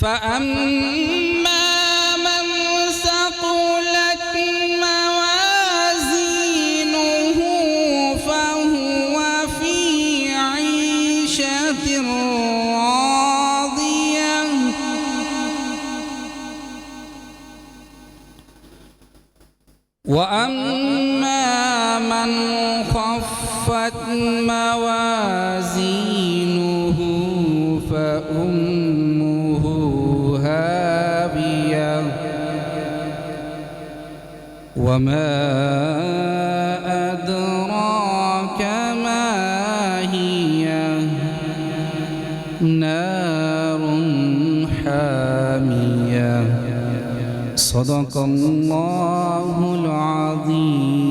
فأما من ثقلت موازينه فهو في عيشة راضية وأما من خفت موازينه فأمه هاوية وما أدراك ما هي نار حامية صدق الله العظيم।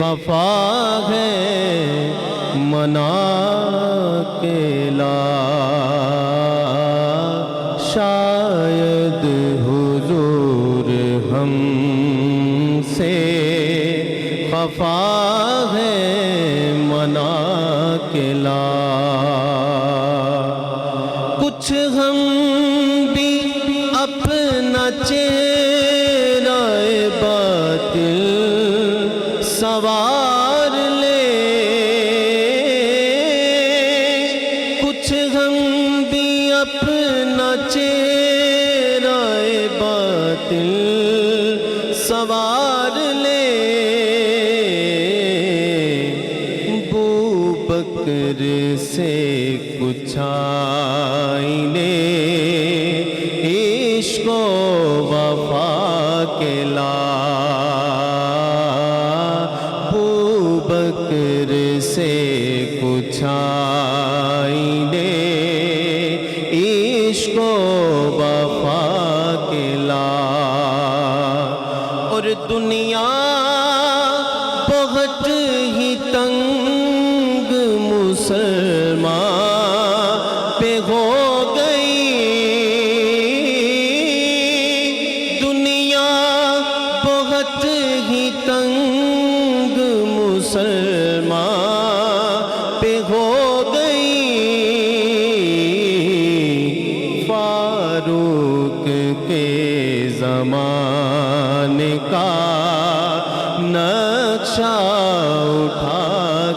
خفا ہے منا کے لا شاید حضور ہم سے خفا ہے منا کے لا کچھ ہم بھی اپنا چہرہ باطل سوار لے کچھ ہم بھی اپنا چہرہ باطل سوار لے بو بکر سے کچھ آئینے عشق و وفا کے لا بو بکر سے کچھ آئینے عشق و وفا کے لا اور دنیا بہت ہی تنگ مسلمان پہ ہو گئی دنیا بہت ہی تنگ مسلمان پہ ہو گئی فاروق کے زمانے کا نقشہ اٹھا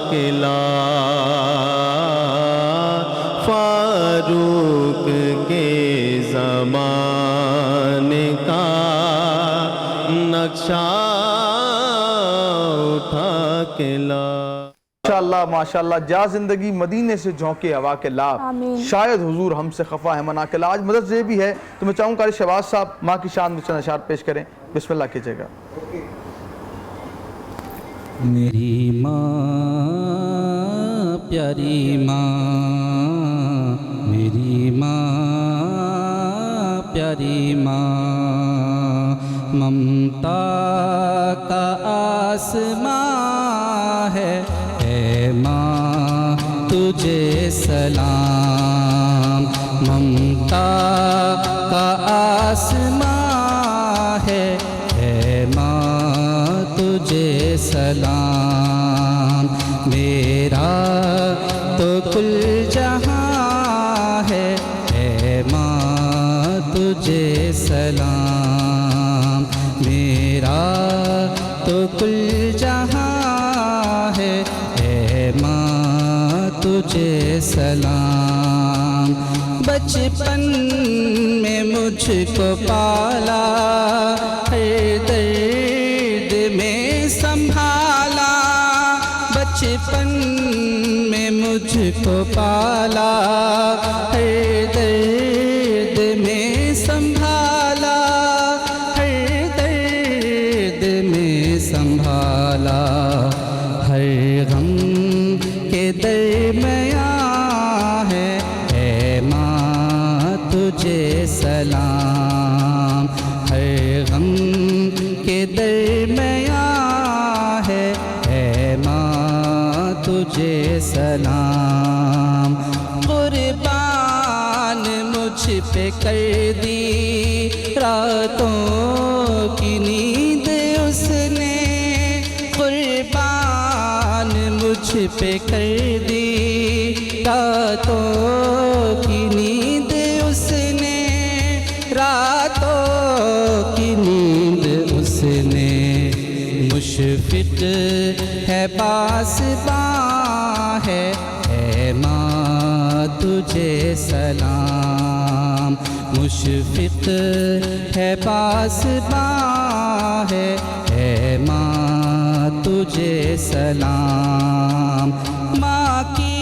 کے لا فاروق کے زمانے کا نقشہ اٹھا کے لا ماشاءاللہ ماشاءاللہ جا زندگی مدینے سے جھونکے ہوا کے لا آمین۔ شاید حضور ہم سے خفا ہے منا کے لا آج مدرس ڈے بھی ہے تو میں چاہوں قاری شہباز صاحب ماں کی شان میں چند اشعار پیش کریں بسم اللہ کیجئے گا میری ماں پیاری ماں میری ماں پیاری ماں ممتا کا آسماں ہے اے ماں تجھے سلام ممتا کا آسماں ہے اے ماں تجھے سلام میرا تو کل جہاں ہے اے ماں تجھے سلام میرا تو کل جہاں ہے اے ماں تجھے سلام بچپن میں مجھ کو پالا ہر درد میں سنبھالا بچپن میں مجھ کو پالا ہر درد میں سنبھالا ہر درد میں سنبھالا ہر غم کے درمیان ہے اے ماں تجھے سلام ہر غم کے درمیان ہے اے ماں تجھے سلام قربان مجھ پہ کر دی راتوں کی نیند اس نے قربان مجھ پہ کر دی راتوں کی نیند اس نے راتوں کی نیند اس نے مشفق ہے پاسباں ہے اے ماں تجھے سلام مشفق ہے پاسباں ہے اے ماں تجھے سلام ماں کی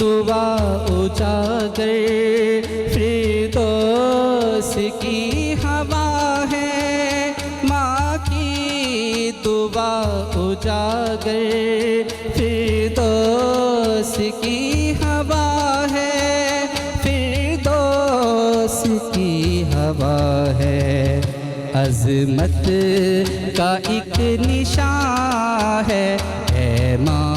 دعا اجاگر فردوس کی ہوا ہے ماں کی دعا اجاگر فردوس کی ہوا ہے فردوس کی ہوا ہے عظمت کا ایک نشان ہے اے ماں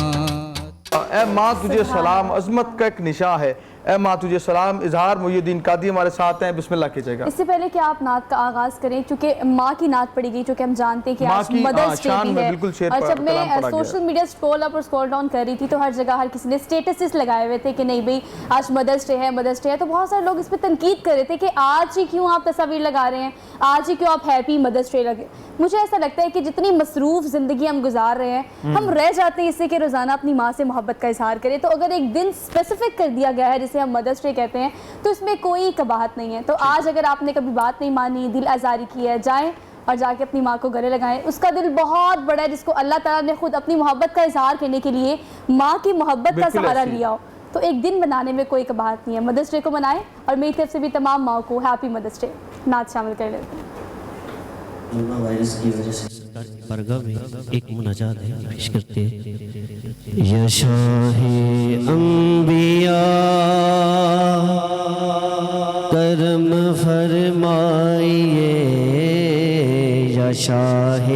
اے ماں تجھے سلام عظمت کا ایک نشاں ہے، اے ماں تجھے سلام۔ اظہار محی الدین قادری ہمارے ساتھ ہیں، بسم اللہ کیجئے گا۔ اس سے پہلے کہ آپ نعت کا آغاز کریں، چونکہ ماں کی نعت پڑھی گئی، چونکہ ہم جانتے ہیں کہ ماں آج کی مدرس ڈے شان بھی میں ہے، بالکل شعر اور جب میں کلام پڑھا گیا۔ سوشل میڈیا سکرول اپ اور سکرول ڈاؤن کر رہی تھی تو ہر جگہ ہر کسی نے سٹیٹسز لگائے ہوئے تھے کہ نہیں بھئی آج مدرس ڈے ہے، مدرس ڈے ہے، تو بہت سارے لوگ اس پہ تنقید کر رہے تھے کہ آج ہی کیوں آپ تصاویر لگا رہے ہیں، آج ہی کیوں آپ ہیپی مدرس ڈے لگے۔ مجھے ایسا لگتا ہے کہ جتنی مصروف زندگی ہم گزار رہے ہیں، ہم رہ جاتے ہیں اس سے کہ روزانہ اپنی ماں سے محبت کا اظہار کریں، تو اگر ایک دن اسپیسیفک کر دیا گیا ہے جسے ہم مدرس ڈے کہتے ہیں تو اس میں کوئی قباحت نہیں ہے۔ تو آج اگر آپ نے کبھی بات نہیں مانی، دل آزاری کی ہے، جائیں اور جا کے اپنی ماں کو گلے لگائیں۔ اس کا دل بہت بڑا ہے جس کو اللہ تعالیٰ نے خود اپنی محبت کا اظہار کرنے کے لیے ماں کی محبت کا سہارا لیا ہو، تو ایک دن بنانے میں کوئی قباحت نہیں ہے۔ مدرس ڈے کو منائیں، اور میری طرف سے بھی تمام ماں کو ہیپی مدرس ڈے۔ نعت شامل کر لیتے ہیں۔ کورونا وائرس کی وجہ سے برگاہ میں ایک مناجات ہے، پیش کرتے ہیں۔ یا شاہ انبیاء کرم فرمائیے، یا شاہ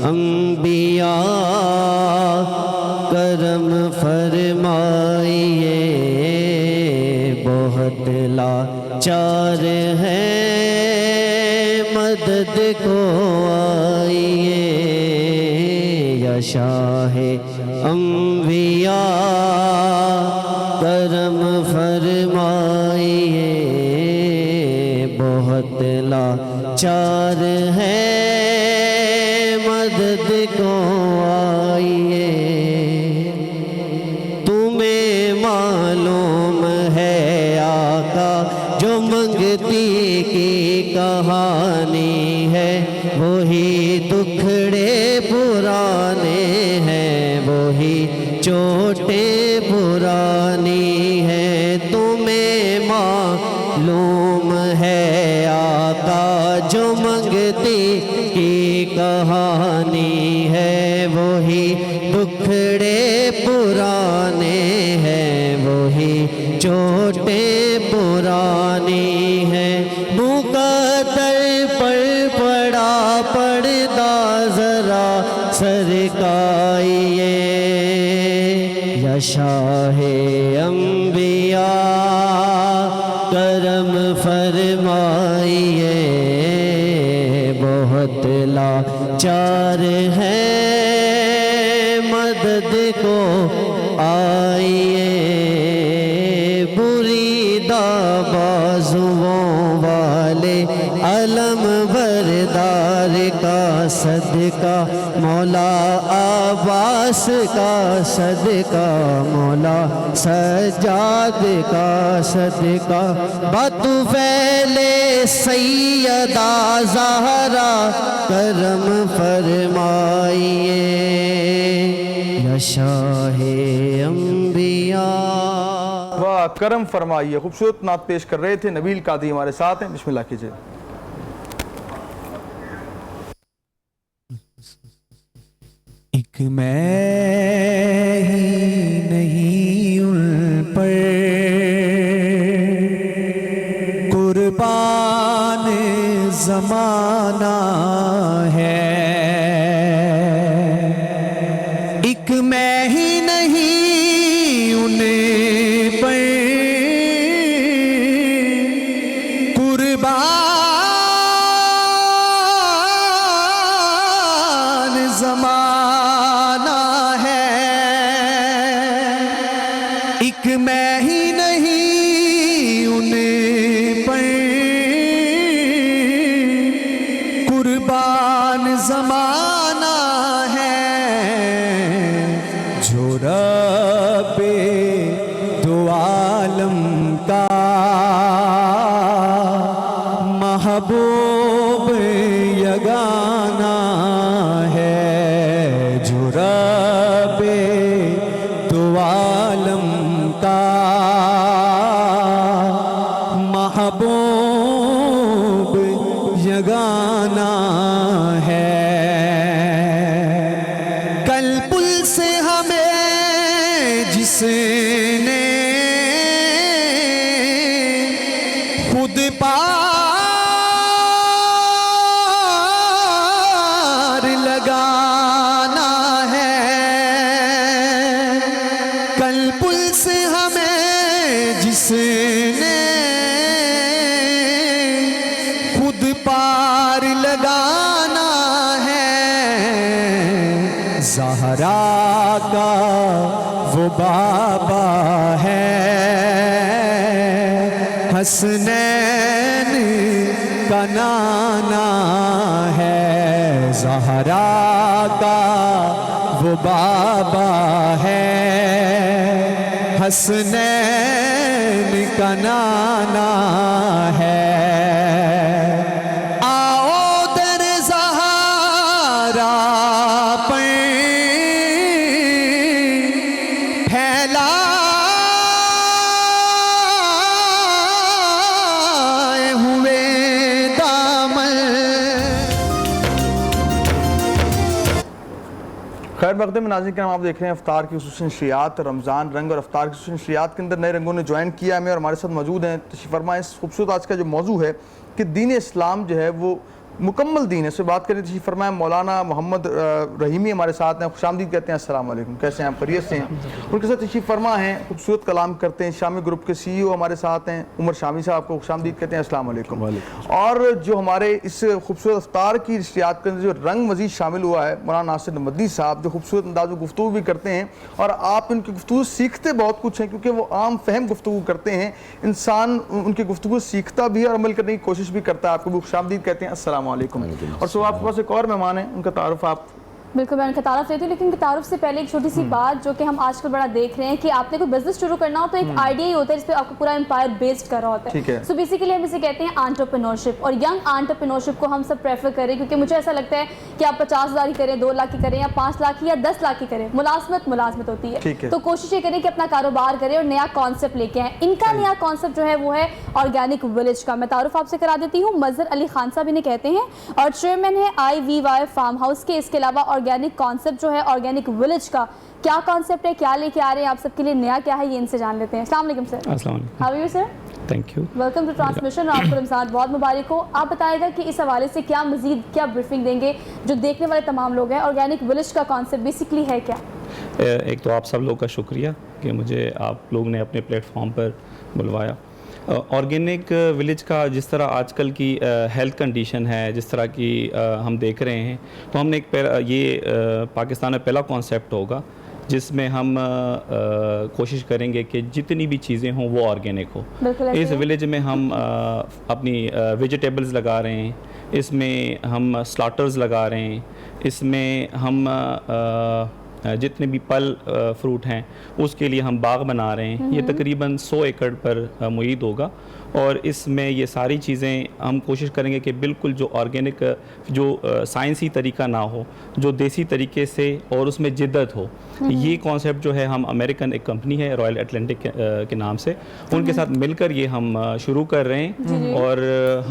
انبیاء کرم فرمائیے، بہت لاچار ہیں مدد کو آئیے، یا شاہ انبیاء کرم فرمائیے، بہت لاچار ہیں مدد کو آئیے۔ تمہیں معلوم ہے آقا جو منگتی کی کہانی ہے، وہی دکھڑے پرانے ہیں، وہی چوٹیں پرانی ہیں۔ تمہیں معلوم ہے آقا جو منگتی کی کہانی ہے، وہی دکھڑے پرانے ہیں، وہی چوٹیں پرانی ہیں۔ مقدر پر پڑا پردہ ذرا سرکائیے، یا شاہ انبیاء کرم فرمائیے، بہت لاچار ہیں مدد کو آئیے۔ بریدہ بازوؤں والے علم بردار کا صدقہ، مولا عباس کا صدقہ، مولا سجاد کا صدقہ، بطفیل سیدہ زہرا کرم فرمائیے، یا شاہ انبیاء۔ واہ، کرم فرمائیے۔ خوبصورت نعت پیش کر رہے تھے نبیل قادری ہمارے ساتھ ہیں، بسم اللہ کیجئے۔ ایک میں ہی نہیں ان پر قربان زمانہ ہے، ایک میں ہی نہیں ان پر قربان زمانہ ہے، ایک میں ہی نہیں ان پر قربان زمانہ ہے، جو رب دو عالم کا محبوب یگانہ ہے، جو رب دو عالم کا محبوب یگانہ ہے۔ کل پل سے ہمیں جس نے خود پار لگانا ہے، نے خود پار لگانا ہے، زہرا کا وہ بابا ہے، حسنین کا نانا ہے، زہرا کا وہ بابا ہے، حسنین کا نانا ہے۔ آؤ در زہرا پہ پھیلائے ہوئے دامن۔ خیر مقدم ناظرین کرام، آپ دیکھ رہے ہیں افطار کی خصوصی نشریات، رمضان رنگ اور افطار کی خصوصی نشریات کے اندر نئے رنگوں نے جوائن کیا ہمیں اور ہمارے ساتھ موجود ہیں۔ تشریف فرمائیں۔ اس خوبصورت آج کا جو موضوع ہے کہ دین اسلام جو ہے وہ مکمل دین ہے، اس سے بات کریں۔ تشریف فرمائیں مولانا محمد رحیمی ہمارے ساتھ ہیں، خوش آمدید کہتے ہیں۔ السلام علیکم، کیسے ہیں آپ؟ خیریت سے ہیں؟ ان کے ساتھ تشریف فرما ہیں، خوبصورت کلام کرتے ہیں، شامی گروپ کے سی ای او ہمارے ساتھ ہیں، عمر شامی صاحب کو خوش آمدید کہتے ہیں۔ السلام علیکم۔ اور جو ہمارے اس خوبصورت افطار کی نشریات کے اندر جو رنگ مزید شامل ہوا ہے، مولانا ناصر مدنی صاحب، جو خوبصورت انداز میں گفتگو بھی کرتے ہیں اور آپ ان کی گفتگو سیکھتے بہت کچھ ہیں، کیونکہ وہ عام فہم گفتگو کرتے ہیں۔ انسان ان کی گفتگو سیکھتا بھی ہے اور عمل کرنے کی کوشش بھی کرتا ہے۔ آپ کو بھی خوش آمدید کہتے ہیں۔ السلام علیکم۔ اور سو آپ کے پاس ایک اور مہمان ہیں، ان کا تعارف آپ؟ بالکل میں ان کا تعارف لیتی ہوں، لیکن تعارف سے پہلے ایک چھوٹی سی بات جو کہ ہم آج کل بڑا دیکھ رہے ہیں کہ آپ نے کوئی بزنس شروع کرنا ہو تو ایک آئیڈیا ہی ہوتا ہے جس پہ آپ کو پورا امپائر بیسڈ کر رہا ہوتا ہے۔ سو بیسیکلی ہم اسے کہتے ہیں انٹرپرینورشپ، اور ینگ انٹرپرینورشپ کو ہم سب پریفر کریں، کیونکہ مجھے ایسا لگتا ہے کہ آپ 50,000 کی کریں، 2 لاکھ کی کریں، یا 5 لاکھ کی یا 10 لاکھ کی کریں، ملازمت ہوتی ہے۔ تو کوشش یہ کریں کہ اپنا کاروبار کریں اور نیا کانسیپٹ لے کے آئیں۔ ان کا نیا کانسیپٹ جو ہے وہ ہے آرگینک ولیج کا۔ میں تعارف آپ سے کرا دیتی ہوں، مظہر علی خان صاحب انہیں کہتے ہیں اور چیئرمین ہے IVY فارم ہاؤس کے۔ اس کے علاوہ آرگینک کانسیپٹ جو ہے آرگینک ولیج کا، کیا کانسیپٹ ہے، کیا لے کے آ رہے ہیں آپ سب کے لیے، نیا کیا ہے، یہ ان سے جان لیتے ہیں۔ السلام علیکم سر۔ السلام علیکم۔ How are you sir? Thank you, welcome to transmission, اور آپ کو رمضان بہت مبارک ہو۔ آپ بتائے گا کہ اس حوالے سے کیا مزید کیا بریفنگ دیں گے جو دیکھنے والے تمام لوگ ہیں، آرگینک ولیج کا کانسیپٹ بیسکلی ہے کیا؟ ایک تو آپ سب لوگ کا شکریہ کہ مجھے آپ لوگ نے اپنے پلیٹ فارم پر بلوایا۔ آرگینک ولیج کا جس طرح آج کل کی ہیلتھ کنڈیشن ہے، جس طرح کی ہم دیکھ رہے ہیں، تو ہم نے ایک یہ پاکستان میں پہلا کانسیپٹ ہوگا جس میں ہم کوشش کریں گے کہ جتنی بھی چیزیں ہوں وہ آرگینک ہو۔ اس ولیج میں ہم اپنی ویجیٹیبلز لگا رہے ہیں، اس میں ہم سلاٹرز لگا رہے ہیں، اس میں ہم جتنے بھی پھل فروٹ ہیں اس کے لیے ہم باغ بنا رہے ہیں۔ یہ تقریباً 100 ایکڑ پر محیط ہوگا، اور اس میں یہ ساری چیزیں ہم کوشش کریں گے کہ بالکل جو آرگینک، جو سائنسی طریقہ نہ ہو، جو دیسی طریقے سے اور اس میں جدت ہو۔ یہ کانسیپٹ جو ہے ہم امریکن ایک کمپنی ہے رائل اٹلانٹک کے نام سے، ان کے ساتھ مل کر یہ ہم شروع کر رہے ہیں، اور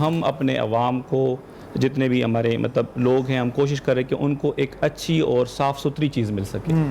ہم اپنے عوام کو جتنے بھی ہمارے مطلب لوگ ہیں ہم کوشش کریں کہ ان کو ایک اچھی اور صاف ستھری چیز مل سکے۔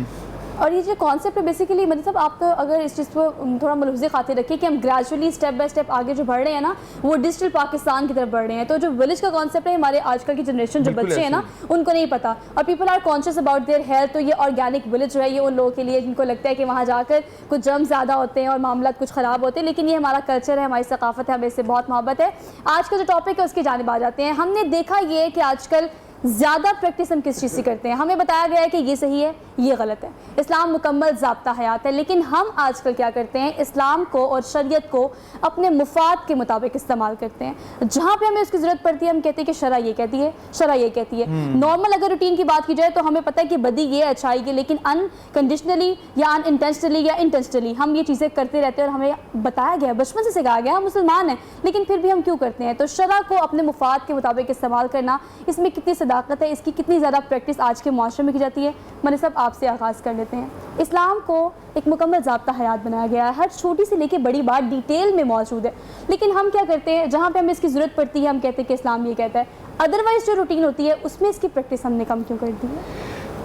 اور یہ جو کانسیپٹ ہے بیسیکلی مطلب آپ تو اگر اس چیز کو تھوڑا ملحوظ خاطر رکھیے کہ ہم گریجولی اسٹیپ بائی اسٹیپ آگے جو بڑھ رہے ہیں نا، وہ ڈیجیٹل پاکستان کی طرف بڑھ رہے ہیں۔ تو جو ولیج کا کانسیپٹ ہے، ہمارے آج کل کی جنریشن جو بچے ہیں نا ان کو نہیں پتا، اور people are conscious about their health. تو یہ آرگینک ولیج جو ہے یہ ان لوگوں کے لیے جن کو لگتا ہے کہ وہاں جا کر کچھ جرم زیادہ ہوتے ہیں اور معاملات کچھ خراب ہوتے ہیں، لیکن یہ ہمارا کلچر ہے، ہماری ثقافت ہے، ہمیں اس سے بہت محبت ہے۔ آج کا جو ٹاپک ہے اس کی جانب آ جاتے ہیں۔ ہم نے دیکھا یہ ہے کہ آج کل زیادہ پریکٹس ہم کس چیز سے کرتے ہیں؟ ہمیں بتایا گیا ہے کہ یہ صحیح ہے، یہ غلط ہے، اسلام مکمل ضابطہ حیات ہے، لیکن ہم آج کل کیا کرتے ہیں؟ اسلام کو اور شریعت کو اپنے مفاد کے مطابق استعمال کرتے ہیں۔ جہاں پہ ہمیں اس کی ضرورت پڑتی ہے ہم کہتے ہیں کہ شرع یہ کہتی ہے، شرع یہ کہتی ہے۔ نارمل اگر روٹین کی بات کی جائے تو ہمیں پتہ ہے کہ بدی یہ، اچھائی یہ، لیکن انکنڈیشنلی یا ان انٹینشنلی یا انٹینشنلی ہم یہ چیزیں کرتے رہتے ہیں، اور ہمیں بتایا گیا ہے، بچپن سے سکھایا گیا، ہم مسلمان ہیں لیکن پھر بھی ہم کیوں کرتے ہیں؟ تو شرع کو اپنے مفاد کے مطابق استعمال کرنا، اس میں کتنی صداقت ہے، اس کی کتنی زیادہ پریکٹس آج کے معاشرے میں کی جاتی ہے؟ مولوی صاحب آپ سے آغاز کر لیتے ہیں۔ اسلام کو ایک مکمل ضابطہ حیات بنایا گیا ہے، ہر چھوٹی سے لے کے بڑی بات ڈیٹیل میں موجود ہے، لیکن ہم کیا کرتے ہیں؟ جہاں پہ ہمیں اس کی ضرورت پڑتی ہے ہم کہتے ہیں کہ اسلام یہ کہتا ہے، ادروائز جو روٹین ہوتی ہے اس میں اس کی پریکٹس ہم نے کم کیوں کر دی ہے؟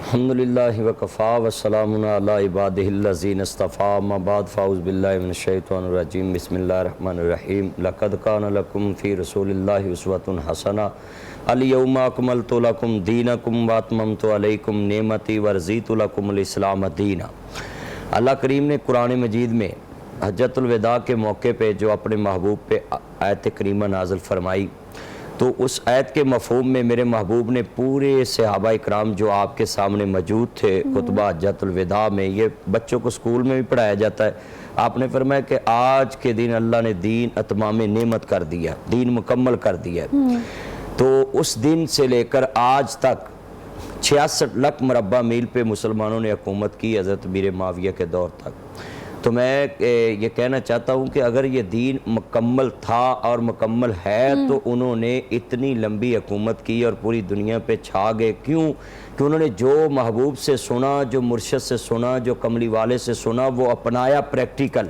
الحمدللہ وکفا والسلام علی عبادہ الذین اصطفیٰ، اما بعد فاعوذ باللہ من الشیطان الرجیم، بسم اللہ الرحمن الرحیم۔ لقد کان لکم فی رسول اللہ اسوۃ حسنہ، الیوم اکملت لکم دینکم واتممت علیکم نعمتی ورضیت لکم الاسلام دینا۔ اللہ کریم نے قرآن مجید میں حجۃ الوداع کے موقع پہ جو اپنے محبوب پہ آیت کریمہ نازل فرمائی، تو اس آیت کے مفہوم میں میرے محبوب نے پورے صحابہ اکرام جو آپ کے سامنے موجود تھے خطبہ حجۃ الوداع میں، یہ بچوں کو اسکول میں بھی پڑھایا جاتا ہے، آپ نے فرمایا کہ آج کے دن اللہ نے دین اتمام نعمت کر دیا، دین مکمل کر دیا۔ تو اس دن سے لے کر آج تک 66 لاکھ مربع میل پہ مسلمانوں نے حکومت کی حضرت امیر معاویہ کے دور تک۔ تو میں یہ کہنا چاہتا ہوں کہ اگر یہ دین مکمل تھا اور مکمل ہے تو انہوں نے اتنی لمبی حکومت کی اور پوری دنیا پہ چھا گئے، کیوں؟ کہ انہوں نے جو محبوب سے سنا، جو مرشد سے سنا، جو کملی والے سے سنا، وہ اپنایا پریکٹیکل۔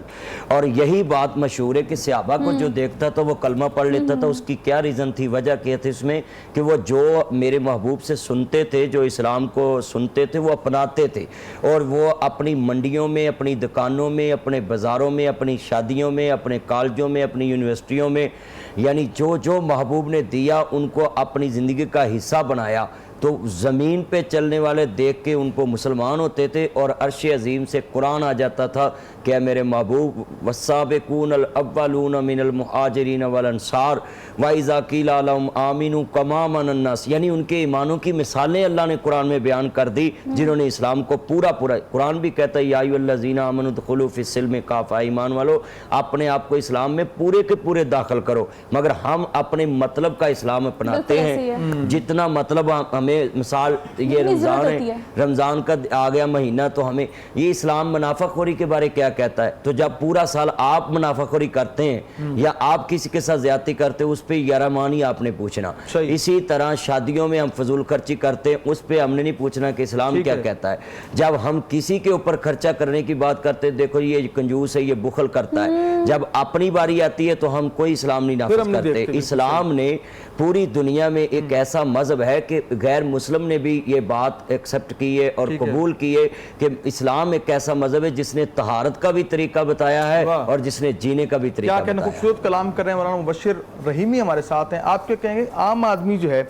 اور یہی بات مشہور ہے کہ صحابہ کو جو دیکھتا تھا وہ کلمہ پڑھ لیتا تھا۔ اس کی کیا ریزن تھی، وجہ کیا تھی اس میں؟ کہ وہ جو میرے محبوب سے سنتے تھے، جو اسلام کو سنتے تھے، وہ اپناتے تھے، اور وہ اپنی منڈیوں میں، اپنی دکانوں میں، اپنے بازاروں میں، اپنی شادیوں میں، اپنے کالجوں میں، اپنی یونیورسٹیوں میں، یعنی جو محبوب نے دیا ان کو اپنی زندگی کا حصہ بنایا۔ تو زمین پہ چلنے والے دیکھ کے ان کو مسلمان ہوتے تھے، اور عرش عظیم سے قرآن آ جاتا تھا کہ اے میرے محبوب والسابقون الاولون من المہاجرین والانصار وَإِذَا قِيلَ لَهُمْ آمِنُوا كَمَا آمَنَ النَّاسُ، یعنی ان کے ایمانوں کی مثالیں اللہ نے قرآن میں بیان کر دی، جنہوں نے اسلام کو پورا قرآن بھی کہتا ہے یا ایھا الذین آمنوا ادخلوا فی السلم کافہ، ایمان والو اپنے آپ کو اسلام میں پورے کے پورے داخل کرو، مگر ہم اپنے مطلب کا اسلام اپناتے ہیں، جتنا مطلب ہمیں مثال یہ رمضان ہے، رمضان کا آ گیا مہینہ تو ہمیں یہ اسلام منافع خوری کے بارے کیا کہتا ہے؟ تو جب پورا سال آپ منافع خوری کرتے ہیں یا آپ کسی کے ساتھ زیادتی کرتے ہیں، اس پہ 11 ماہ نہیں آپ نے پوچھنا۔ اسی طرح شادیوں میں ہم فضول خرچی کرتے ہیں، اس پہ ہم نے نہیں پوچھنا کہ اسلام کیا کہتا ہے۔ جب ہم کسی کے اوپر خرچہ کرنے کی بات کرتے ہیں، دیکھو یہ کنجوس ہے، یہ بخل کرتا ہے، جب اپنی باری آتی ہے تو ہم کوئی اسلام نہیں نافذ کرتے۔ اسلام نے پوری دنیا میں ایک ایسا مذہب ہے کہ غیر مسلم نے بھی یہ بات ایکسپٹ کی ہے اور قبول کی ہے کہ اسلام ایک ایسا مذہب ہے جس نے طہارت کا بھی طریقہ بتایا ہے اور جس نے جینے کا بھی طریقہ بتایا ہے۔ کیا خوبصورت کلام کر رہے ہیں مولانا مبشر رحیمی ہمارے ساتھ ہیں۔ آپ کیا کہیں گے عام آدمی جو ہے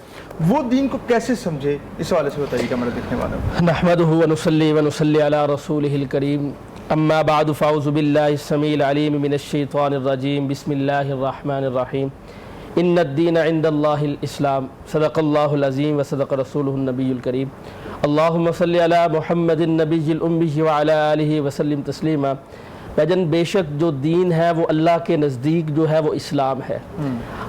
وہ دین کو کیسے سمجھے، اس حوالے سے بتائیے گا ہمارے دیکھنے والوں۔ نحمدہ ونصلی علی رسولہ الکریم، اما بعد فاعوذ باللہ السمیع العلیم من الشیطان الرجیم، بسم اللہ الرحمن الرحیم، ان الدین عند اللہ الاسلام، صدق اللہ العظیم وصدق رسولہ النبی الکریم، اللہم صلی علی محمد النبی الامی وعلی آلہ وسلم تسلیما۔ بھائی بے شک جو دین ہے وہ اللہ کے نزدیک جو ہے وہ اسلام ہے۔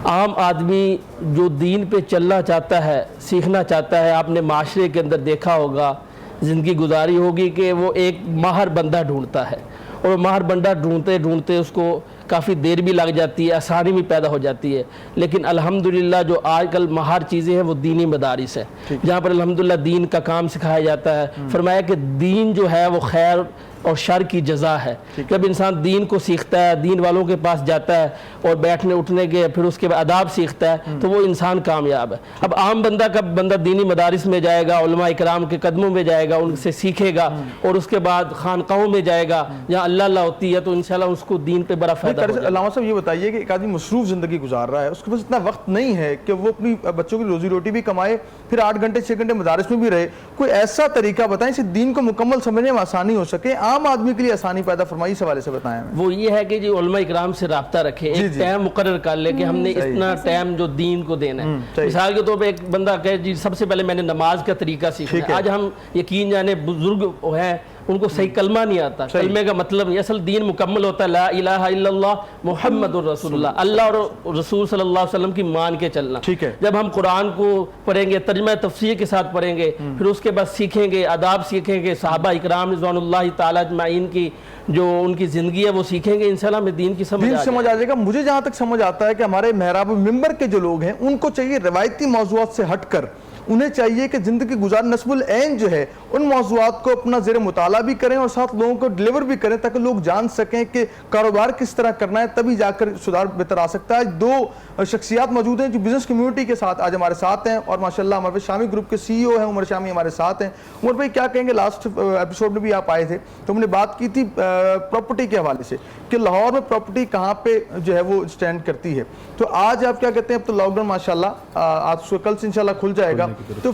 عام آدمی جو دین پہ چلنا چاہتا ہے، سیکھنا چاہتا ہے، آپ نے معاشرے کے اندر دیکھا ہوگا، زندگی گزاری ہوگی کہ وہ ایک ماہر بندہ ڈھونڈتا ہے، اور ماہر بندہ ڈھونڈتے ڈھونڈتے اس کو کافی دیر بھی لگ جاتی ہے، آسانی بھی پیدا ہو جاتی ہے، لیکن الحمدللہ جو آج کل ماہر چیزیں ہیں وہ دینی مدارس ہیں، جہاں پر الحمدللہ دین کا کام سکھایا جاتا ہے۔ فرمایا کہ دین جو ہے وہ خیر اور شر کی جزا ہے۔ جب انسان دین کو سیکھتا ہے، دین والوں کے پاس جاتا ہے اور بیٹھنے اٹھنے کے پھر اس کے بعد آداب سیکھتا ہے تو وہ انسان کامیاب ہے۔ اب عام بندہ دینی مدارس میں جائے گا، علماء اکرام کے قدموں میں جائے گا، ان سے سیکھے گا، اور اس کے بعد خانقاہوں میں جائے گا جہاں اللہ ہوتی ہے، تو انشاءاللہ اس کو دین پہ بڑا فائدہ ہوگا۔ علامہ صاحب یہ بتائیے کہ ایک آدمی مصروف زندگی گزار رہا ہے، اس کے پاس اتنا وقت نہیں ہے کہ وہ اپنی بچوں کی روزی روٹی بھی کمائے، پھر 8 گھنٹے 6 گھنٹے مدارس میں بھی رہے، کوئی ایسا طریقہ بتائیں جس سے دین کو مکمل سمجھنے میں آسانی ہو سکے، عام آدمی کے لیے آسانی پیدا فرمائی، اس حوالے سے بتائیں ہمیں۔ وہ یہ ہے کہ جو علماء اکرام سے رابطہ رکھے، ایک ٹائم مقرر کر لے کہ ہم نے اتنا ٹائم جو دین کو دینا ہے۔ مثال کے طور پہ ایک بندہ کہے جی سب سے پہلے میں نے نماز کا طریقہ سیکھنا ہے۔ آج ہم یقین جانے بزرگ ہیں ان کو صحیح کلمہ نہیں آتا، کلمے کا مطلب نہیں، اصل دین مکمل ہوتا ہے لا الہ الا اللہ محمد الرسول اللہ، اللہ اور رسول صلی اللہ علیہ وسلم کی مان کے چلنا۔ جب ہم قرآن کو پڑھیں گے، ترجمہ تفسیر کے ساتھ پڑھیں گے، پھر اس کے بعد سیکھیں گے، آداب سیکھیں گے، صحابہ اکرام رضوان اللہ تعالی اجمعین کی جو ان کی زندگی ہے وہ سیکھیں گے، انشاءاللہ ہمیں دین کی سمجھ آ جائے گا۔ مجھے جہاں تک سمجھ آتا ہے کہ ہمارے محراب ممبر کے جو لوگ ہیں ان کو چاہیے روایتی موضوعات سے ہٹ کر انہیں چاہیے کہ زندگی گزار نصب العین جو ہے ان موضوعات کو اپنا زیر مطالعہ بھی کریں اور ساتھ لوگوں کو ڈیلیور بھی کریں تاکہ لوگ جان سکیں کہ کاروبار کس طرح کرنا ہے، تبھی جا کر سدھار بہتر آ سکتا ہے۔ 2 شخصیات موجود ہیں جو بزنس کمیونٹی کے ساتھ آج ہمارے ساتھ ہیں، اور ماشاءاللہ ہمارے شامی گروپ کے سی ای او ہیں عمر شامی ہمارے ساتھ ہیں۔ عمر بھائی کیا کہیں گے، لاسٹ ایپیسوڈ میں بھی آپ آئے تھے تو ہم نے بات کی تھی پراپرٹی کے حوالے سے کہ لاہور میں پراپرٹی کہاں پہ جو ہے وہ اسٹینڈ کرتی ہے، تو آج آپ کیا کہتے ہیں؟ اب تو لاک ڈاؤن ماشاءاللہ آج کل سے انشاءاللہ کھل جائے گا، تو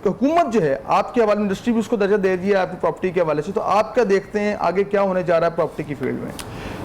حکومت جو ہے آپ کے حوالے میں انڈسٹری بھی اس کو درجہ دے دیا ہے آپ کی پراپرٹی کے حوالے سے، تو آپ کیا دیکھتے ہیں آگے کیا ہونے جا رہا ہے پراپرٹی کی فیلڈ میں؟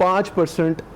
5%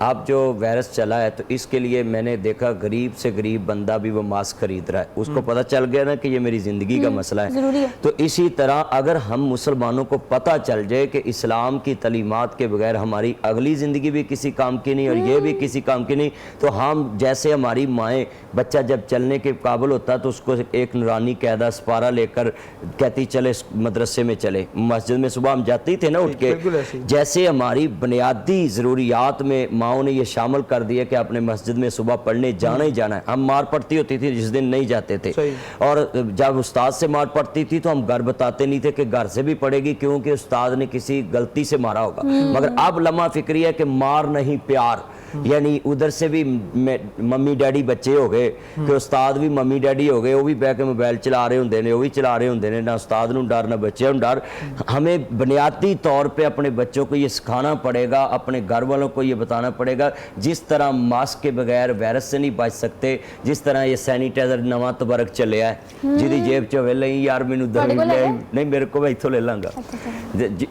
اب جو وائرس چلا ہے تو اس کے لیے میں نے دیکھا غریب سے غریب بندہ بھی وہ ماسک خرید رہا ہے, اس کو پتہ چل گیا نا کہ یہ میری زندگی کا مسئلہ ہے. تو اسی طرح اگر ہم مسلمانوں کو پتہ چل جائے کہ اسلام کی تعلیمات کے بغیر ہماری اگلی زندگی بھی کسی کام کی نہیں اور یہ بھی کسی کام کی نہیں, تو ہم جیسے ہماری مائیں بچہ جب چلنے کے قابل ہوتا تو اس کو ایک نورانی قاعدہ سپارہ لے کر کہتی چلے مدرسے میں چلے, مسجد میں صبح ہم جاتے تھے نا اٹھ کے, جیسے ہماری بنیادی ضروریات میں ماؤں نے یہ شامل کر دیا کہ اپنے مسجد میں صبح پڑھنے جانا ہی جانا ہے. ہم مار پڑتی ہوتی تھی جس دن نہیں جاتے تھے, اور جب استاد سے مار پڑتی تھی تو ہم گھر بتاتے نہیں تھے کہ گھر سے بھی پڑے گی کیونکہ استاد نے کسی غلطی سے مارا ہوگا. مگر اب لمحہ فکری ہے کہ مار نہیں پیار, یعنی ادھر سے بھی ممی ڈیڈی بچے ہو گئے کہ استاد بھی ممی ڈیڈی ہو گئے, وہ بھی بہ کے موبائل چلا رہے ہوندے نے, وہ بھی چلا رہے ہوندے نے, نہ استاد نوں ڈر نہ بچے نوں ڈر. ہمیں بنیادی طور پہ اپنے بچوں کو یہ سکھانا پڑے گا, اپنے گھر والوں کو یہ بتانا پڑے گا جس طرح ماسک کے بغیر وائرس سے نہیں بچ سکتے, جس طرح یہ سینیٹائزر نواں تبرک چلیا ہے جی جیب چ ویلے یار مینوں نہیں میرے کو میں اتھوں لے لاں گا.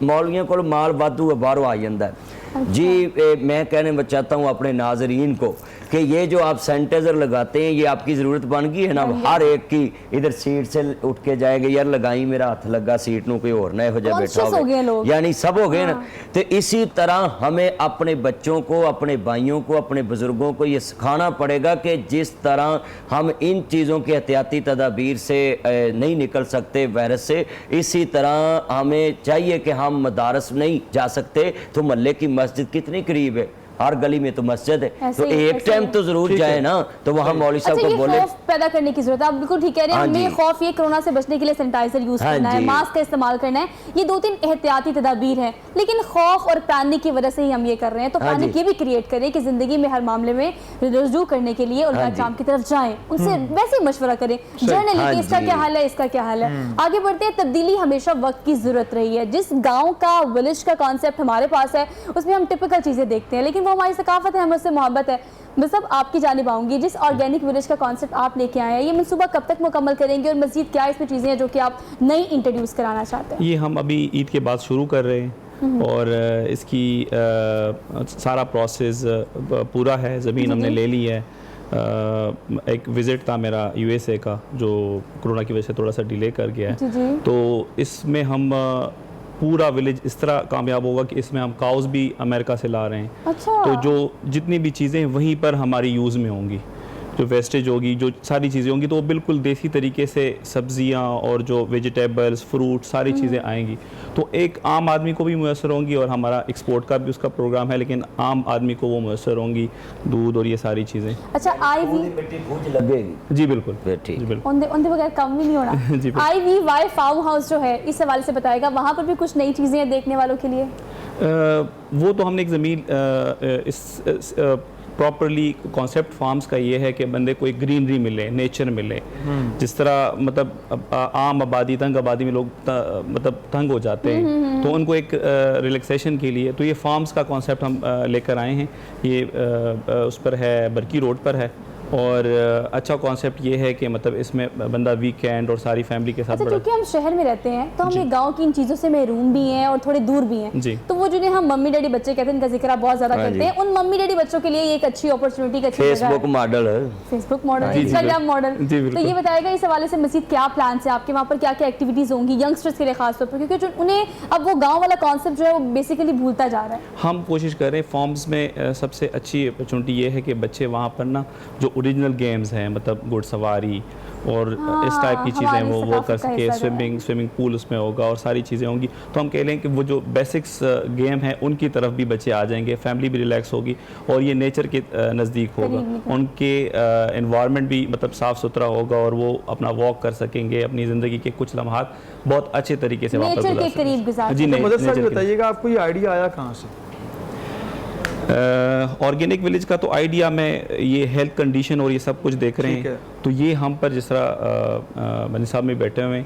مولویوں کو مال وادو باہروں آ جاندا ہے. جی میں کہنے چاہتا ہوں اپنے ناظرین کو کہ یہ جو آپ سینیٹائزر لگاتے ہیں یہ آپ کی ضرورت بن گئی ہے نا, ہر ایک کی ادھر سیٹ سے اٹھ کے جائے گا یار لگائی میرا ہاتھ لگا سیٹ نو کوئی اور نہ ہو جائے بیٹھا ہو, یعنی سب ہو گئے نا. تو اسی طرح ہمیں اپنے بچوں کو, اپنے بھائیوں کو, اپنے بزرگوں کو یہ سکھانا پڑے گا کہ جس طرح ہم ان چیزوں کے احتیاطی تدابیر سے نہیں نکل سکتے وائرس سے, اسی طرح ہمیں چاہیے کہ ہم مدارس نہیں جا سکتے تو محلے کی مسجد کتنی قریب ہے, ہر گلی میں تو مسجد ہے, تو ایک ٹائم تو ضرور جائے نا, تو وہاں مولوی صاحب کو بولے. خوف پیدا کرنے کی ضرورت ہے, آپ بالکل ٹھیک کہہ رہے ہیں. ہمیں خوف یہ کرونا سے بچنے کے لیے سینیٹائزر یوز کرنا ہے, ماسک کا استعمال کرنا ہے, یہ 2-3 احتیاطی تدابیر ہیں, لیکن خوف اور پینک کی وجہ سے ہی ہم یہ کر رہے ہیں. تو پینک یہ بھی کریٹ کریں کہ زندگی میں ہر معاملے میں رجوع کرنے کے لیے علماء کرام کی طرف جائیں, ان سے ویسے ہی مشورہ کریں جنرلی کہ اس کا کیا حال ہے, اس کا کیا حال ہے. آگے بڑھتے ہیں. تبدیلی ہمیشہ وقت کی ضرورت رہی ہے. جس گاؤں کا ولیج کا کانسیپٹ ہمارے پاس ہے اس میں ہم ٹپکل چیزیں دیکھتے ہیں, لیکن وہ ہماری ثقافت ہے, ہمیں اس سے محبت ہے. بس اب آپ کی جانب آؤں گی, جس آرگینک ولیج کا کانسیپٹ آپ لے کے آئے ہیں یہ منصوبہ کب تک مکمل کریں گے اور مزید کیا اس میں چیزیں ہیں جو کہ آپ نئی انٹروڈیوس کرانا چاہتے ہیں؟ یہ ہم ابھی عید کے بعد شروع کر رہے ہیں اور اس کی سارا پروسیس پورا ہے, زمین ہم نے لے لی ہے. ایک وزٹ تھا میرا USA کا جو کرونا کی وجہ سے تھوڑا سا ڈیلے کر گیا ہے, تو اس میں ہم پورا ولیج اس طرح کامیاب ہوگا کہ اس میں ہم کاؤز بھی امریکہ سے لا رہے ہیں. تو جو جتنی بھی چیزیں وہیں پر ہماری یوز میں ہوں گی, جو ویسٹیج ہوگی, جو ساری چیزیں ہوں گی, تو وہ بالکل دیسی طریقے سے سبزیاں اور جو ویجیٹیبلز, فروٹ, ساری چیزیں آئیں گی. تو ایک عام آدمی کو بھی میسر ہوں گی, اور ہمارا ایکسپورٹ کا بھی اس کا پروگرام ہے, لیکن عام آدمی کو وہ میسر ہوں گی, دودھ اور یہ ساری چیزیں. اچھا لگے گی. جی بالکل, ان کے بغیر کم بھی نہیں ہونا. IVY فارم ہاؤس جو ہے اس حوالے سے بتائے گا, وہاں پر بھی کچھ نئی چیزیں ہیں دیکھنے والوں کے لیے؟ وہ تو ہم نے ایک زمین پراپرلی کانسیپٹ فارمز کا یہ ہے کہ بندے کو ایک گرینری ملے, نیچر ملے. جس طرح مطلب عام آبادی, تنگ آبادی میں لوگ مطلب تنگ ہو جاتے ہیں, تو ان کو ایک ریلیکسیشن کے لیے تو یہ فارمز کا کانسیپٹ ہم لے کر آئے ہیں. یہ اس پر ہے, برکی روڈ پر ہے, اور اچھا کانسیپٹ یہ ہے کہ مطلب اس میں بندہ ویکینڈ اور ساری فیملی کے ساتھ. کیونکہ ہم شہر میں رہتے ہیں تو ہم یہ گاؤں کی ان چیزوں سے محروم بھی ہیں اور تھوڑے دور بھی ہیں, تو وہ جنہیں ہم ممی ڈیڈی بچے کہتے ہیں ان کا ذکر آپ بہت زیادہ کرتے ہیں, ان ممی ڈیڈی بچوں کے لیے یہ ایک اچھی اپرچونٹی کا فیس بک ماڈل ہے, فیس بک ماڈل, انسٹاگرام ماڈل. تو یہ بتائے گا اس حوالے سے مزید کیا پلانس ہیں آپ کے, وہاں پر کیا کیا ایکٹیویٹیز ہوں گی ینگسٹرز کے لیے خاص طور پر, کیونکہ جو انہیں اب وہ گاؤں والا کانسیپٹ جو ہے وہ بیسیکلی بھولتا جا رہا ہے. ہم کوشش کر رہے ہیں فارمز میں سب سے اچھی اپرچونٹی یہ ہے کہ بچے وہاں پر نا جو اوریجنل گیمز ہیں, مطلب گھڑ سواری اور اس ٹائپ کی چیزیں وہ کر سکے, سوئمنگ پول اس میں ہوگا اور ساری چیزیں ہوں گی. تو ہم کہہ لیں کہ وہ جو بیسکس گیم ہیں ان کی طرف بھی بچے آ جائیں گے, فیملی بھی ریلیکس ہوگی اور یہ نیچر کے نزدیک ہوگا, ان کے انوائرمنٹ بھی مطلب صاف ستھرا ہوگا اور وہ اپنا واک کر سکیں گے, اپنی زندگی کے کچھ لمحات بہت اچھے طریقے سے وہاں پر گزار سکیں. جی مدد صاحب بتائیے گا آپ کو یہ آئیڈیا آیا کہاں سے؟ آرگینک ولیج کا تو آئیڈیا میں یہ ہیلتھ کنڈیشن اور یہ سب کچھ دیکھ رہے ہیں, تو یہ ہم پر جس طرح بنی صاحب میں بیٹھے ہوئے ہیں,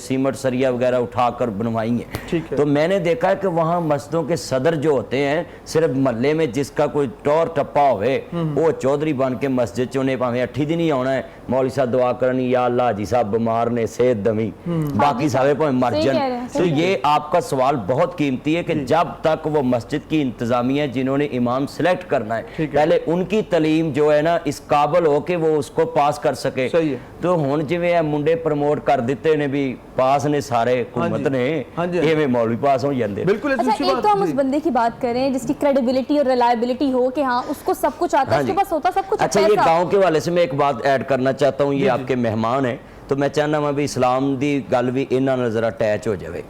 سیمنٹ سریا وغیرہ اٹھا کر بنوائی ہیں. تو میں نے دیکھا ہے کہ وہاں مسجدوں کے صدر جو ہوتے ہیں صرف محلے میں جس کا کوئی ٹور ٹپا ہوئے وہ چودھری بن کے مسجد چونے پاویں 8 دن ہی آنا ہے, مولوی صاحب دعا کرنی یا اللہ جی صاحب بیمار نے صحت دمی, باقی سارے پہ مر جن. تو یہ آپ کا سوال بہت قیمتی ہے کہ جب تک وہ مسجد کی انتظامیہ جنہوں نے امام سلیکٹ کرنا ہے پہلے ان کی تعلیم جو ہے نا اس قابل ہو کہ وہ اس کو پاس کر سکے. تو ہون جویں منڈے پروموٹ کر دیتے نے بھی پاس نے سارے حکومت نے ایویں مولوی پاس ہو جاندے. بالکل اچھا ایک تو ہم اس بندے کی بات کریں جس کی کریڈیبلٹی اور ریلائبلٹی ہو کہ ہاں اس کو سب کچھ آتا ہے, اس کے پاس ہوتا سب کچھ. اچھا یہ گاؤں کے حوالے سے میں ایک بات ایڈ کرنا چاہتا ہوں, یہ آپ کے مہمان ہیں تو میں چاہنا ہوں بھی اسلام دی گل بھی انہاں نال ذرا اٹیچ ہو جاوے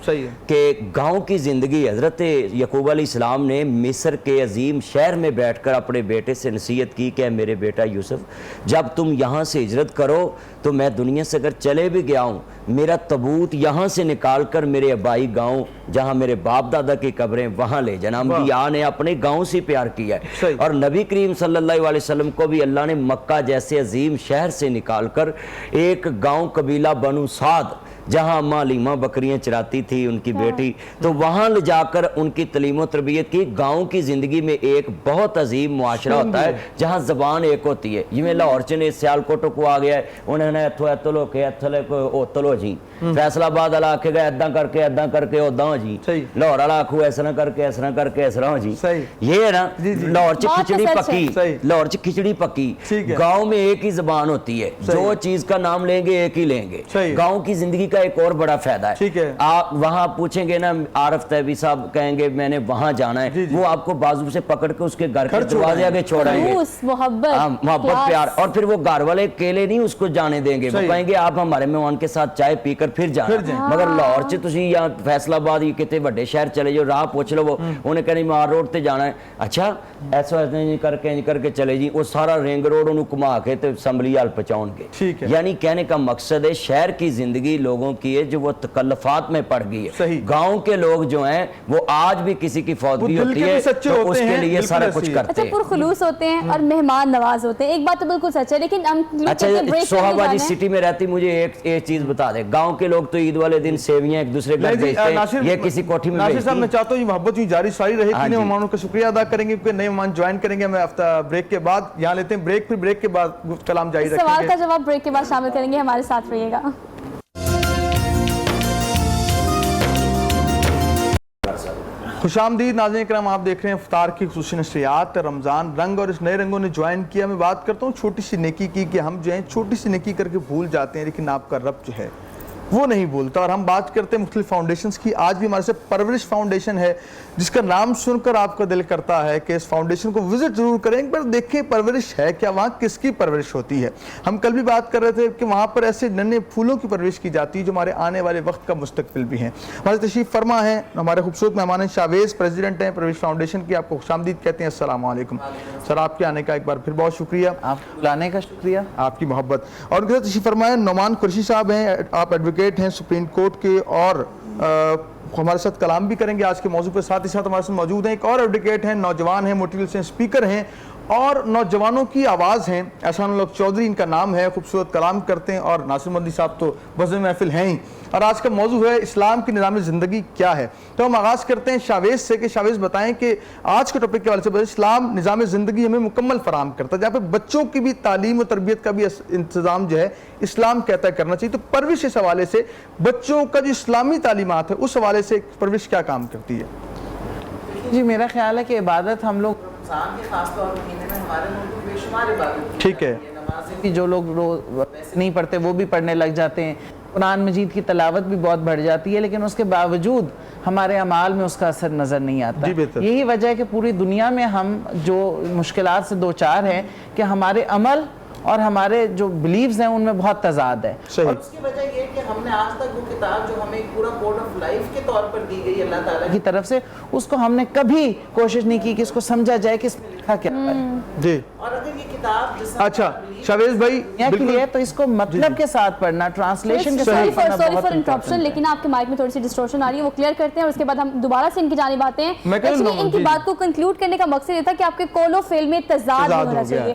کہ گاؤں کی زندگی. حضرت یعقوب علیہ السلام نے مصر کے عظیم شہر میں بیٹھ کر اپنے بیٹے سے نصیحت کی کہ میرے بیٹا یوسف جب تم یہاں سے ہجرت کرو تو میں دنیا سے اگر چلے بھی گیا ہوں میرا تابوت یہاں سے نکال کر میرے آبائی گاؤں جہاں میرے باپ دادا کی قبریں وہاں لے جانا. انبیاء نے اپنے گاؤں سے پیار کیا ہے اور نبی کریم صلی اللہ علیہ وسلم کو بھی اللہ نے مکہ جیسے عظیم شہر سے نکال کر ایک گاؤں قبیلہ بنو سعد جہاں اماں حلیمہ بکریاں چراتی تھی ان کی بیٹی, تو وہاں لے جا کر ان کی تعلیم و تربیت کی. گاؤں کی زندگی میں ایک بہت عظیم معاشرہ ہوتا ہے جہاں زبان ایک ہوتی ہے. یہ میں لاہور چنے سیالکوٹ کو آ گیا ہے انہوں نے اتھو ایتلو کے ایتھلے کو اوتلو جی, فیصل آباد والا آکھے گا اداں کر کے اداں جی, لاہور والا آکھو اس طرح کر کے اس طرح جی. یہ ہے نا لاہور چ کھچڑی پکی, لاہور چ کھچڑی پکی. گاؤں میں ایک ہی زبان ہوتی ہے, جو چیز کا نام لیں گے ایک ہی لیں گے. گاؤں کی زندگی کا ایک اور بڑا فائدہ ہے. آپ وہاں پوچھیں گے نا عارف طیبی صاحب کہیں گے میں نے وہاں جانا ہے, وہ آپ کو بازو سے پکڑ کے اس کے گھر کے دروازے آگے چھوڑائیں گے, محبت پیار. اور پھر وہ گھر والے اکیلے نہیں اس کو جانے دیں گے, وہ کہیں گے آپ ہمارے مہمان کے ساتھ چائے پی کر پھر جانا. مگر لاہور چ تسی یا فیصل آباد یا کتے بڑے شہر چلے جاؤ راہ پوچھ لو انہیں کہنے مار روڈ تے جانا ہے, اچھا ایسا کر کے چلے جی, وہ سارا رنگ روڈ انہوں کما کے تے اسمبلی ہال پہنچاؤں گے. یعنی کہنے کا مقصد ہے شہر کی زندگی لوگوں کی ہے جو وہ تکلفات میں پڑ گئی ہے. گاؤں کے لوگ جو ہیں وہ آج بھی کسی کی فوتگی ہوتی ہے تو اس کے لیے سارا کچھ کرتے ہیں, پرخلوص ہوتے ہیں اور مہمان نواز ہوتے ہیں. ایک بات تو بالکل سچ ہے, لیکن اچھا سہیبہ جی سٹی میں رہتی مجھے ایک چیز بتا دیں, گاؤں کے لوگ تو عید والے دن سیویاں ایک دوسرے گھر بھیجتے ہیں, یہ کسی کوٹھی میں ناصر صاحب میں چاہتا ہوں یہ محبت جاری ساری رہے. تین مہمانوں کا شکریہ ادا کریں گے کیونکہ نئے مہمان جوائن کریں گے. ہمیں ہفتہ بریک کے بعد یہاں لیتے ہیں بریک, پھر بریک کے بعد کلام جاری رکھیں گے. سوال کا جواب بریک کے بعد شامل کریں گے, ہمارے ساتھ رہیے گا. خوش آمدید ناظرین کرام, آپ دیکھ رہے ہیں افطار کی خصوصی نشریات. رمضان رنگ اور اس نئے رنگوں نے جوائن کیا. میں بات کرتا ہوں چھوٹی سی نیکی کی کہ ہم جو ہیں چھوٹی سی نیکی کر کے بھول جاتے ہیں لیکن آپ کا رب جو ہے وہ نہیں بھولتا. اور ہم بات کرتے ہیں مختلف فاؤنڈیشنز کی. آج بھی ہمارے سے پرورش فاؤنڈیشن ہے جس کا نام سن کر آپ کا دل کرتا ہے کہ اس فاؤنڈیشن کو وزٹ ضرور کریں, پر دیکھیں پرورش ہے کیا, وہاں کس کی پرورش ہوتی ہے. ہم کل بھی بات کر رہے تھے کہ وہاں پر ایسے ننے پھولوں کی پرورش کی جاتی ہے جو ہمارے آنے والے وقت کا مستقبل بھی ہیں. ہمارے تشریف فرما ہیں ہمارے خوبصورت مہمان ہیں شاویز, پریزیڈنٹ ہیں پرورش فاؤنڈیشن کی. آپ کو خوش آمدید کہتے ہیں. السلام علیکم سر, آپ کے آنے کا ایک بار پھر بہت شکریہ. آپ بلانے کا شکریہ, آپ کی محبت. اور ان کے ساتھ تشریف فرما ہے نعمان قریشی صاحب ہیں, آپ ایڈوکیٹ ہیں سپریم کورٹ کے اور ہمارے ساتھ کلام بھی کریں گے آج کے موضوع پہ. ساتھ ہی ساتھ ہمارے ساتھ موجود ہیں ایک اور ایڈوکیٹ ہیں, نوجوان ہیں, موٹیویشن سے اسپیکر ہیں اور نوجوانوں کی آواز ہیں, احسان الحق چودھری ان کا نام ہے. خوبصورت کلام کرتے ہیں اور ناصر مدنی صاحب تو بزم محفل ہیں ہی. اور آج کا موضوع ہے اسلام کی نظام زندگی کیا ہے. تو ہم آغاز کرتے ہیں شاویز سے کہ شاویز بتائیں کہ آج کے ٹاپک کے حوالے سے اسلام نظام زندگی ہمیں مکمل فراہم کرتا ہے جہاں پہ بچوں کی بھی تعلیم و تربیت کا بھی انتظام جو ہے اسلام کہتا ہے کرنا چاہیے. تو پرورش اس حوالے سے بچوں کا جو اسلامی تعلیمات ہے اس حوالے سے پرورش کیا کام کرتی ہے؟ جی میرا خیال ہے کہ عبادت ہم لوگ رمضان کے خاص طور مہینے میں ہمارے ملک میں بے شمار عبادت, ٹھیک ہے, نمازیں بھی جو لوگ ویسے نہیں پڑھتے وہ بھی پڑھنے لگ جاتے ہیں, قرآن مجید کی تلاوت بھی بہت بڑھ جاتی ہے, لیکن اس کے باوجود ہمارے اعمال میں اس کا اثر نظر نہیں آتا. یہی وجہ ہے کہ پوری دنیا میں ہم جو مشکلات سے دوچار ہیں کہ ہمارے عمل اور ہمارے جو بلیفز ہیں ان میں بہت تضاد ہے. اور اس کی وجہ یہ کہ ہم نے آج تک وہ کتاب جو ہمیں ایک پورا کوڈ آف لائف کے طور پر دی گئی اللہ تعالیٰ کی طرف سے, اس کو ہم نے کبھی کوشش نہیں کی کہ اس کو سمجھا جائے کہ اس میں لکھا کیا ہے. جی اور اگر یہ کتاب اچھا شاویز بھائی کے لیے تو اس کو مطلب کے ساتھ پڑھنا, ٹرانسلیشن کے ساتھ پڑھنا سوری فار انٹرپشن, لیکن آپ کے مائک میں تھوڑی سی ڈسٹورشن آ رہی ہے, وہ کلیئر کرتے ہیں اور اس کے بعد ہم دوبارہ سے ان کی جانب آتے ہیں. ایکچولی ان کی بات کو کنکلوڈ کرنے کا مقصد یہ تھا کہ آپ کے قول و فعل میں تضاد ہونا چاہیے.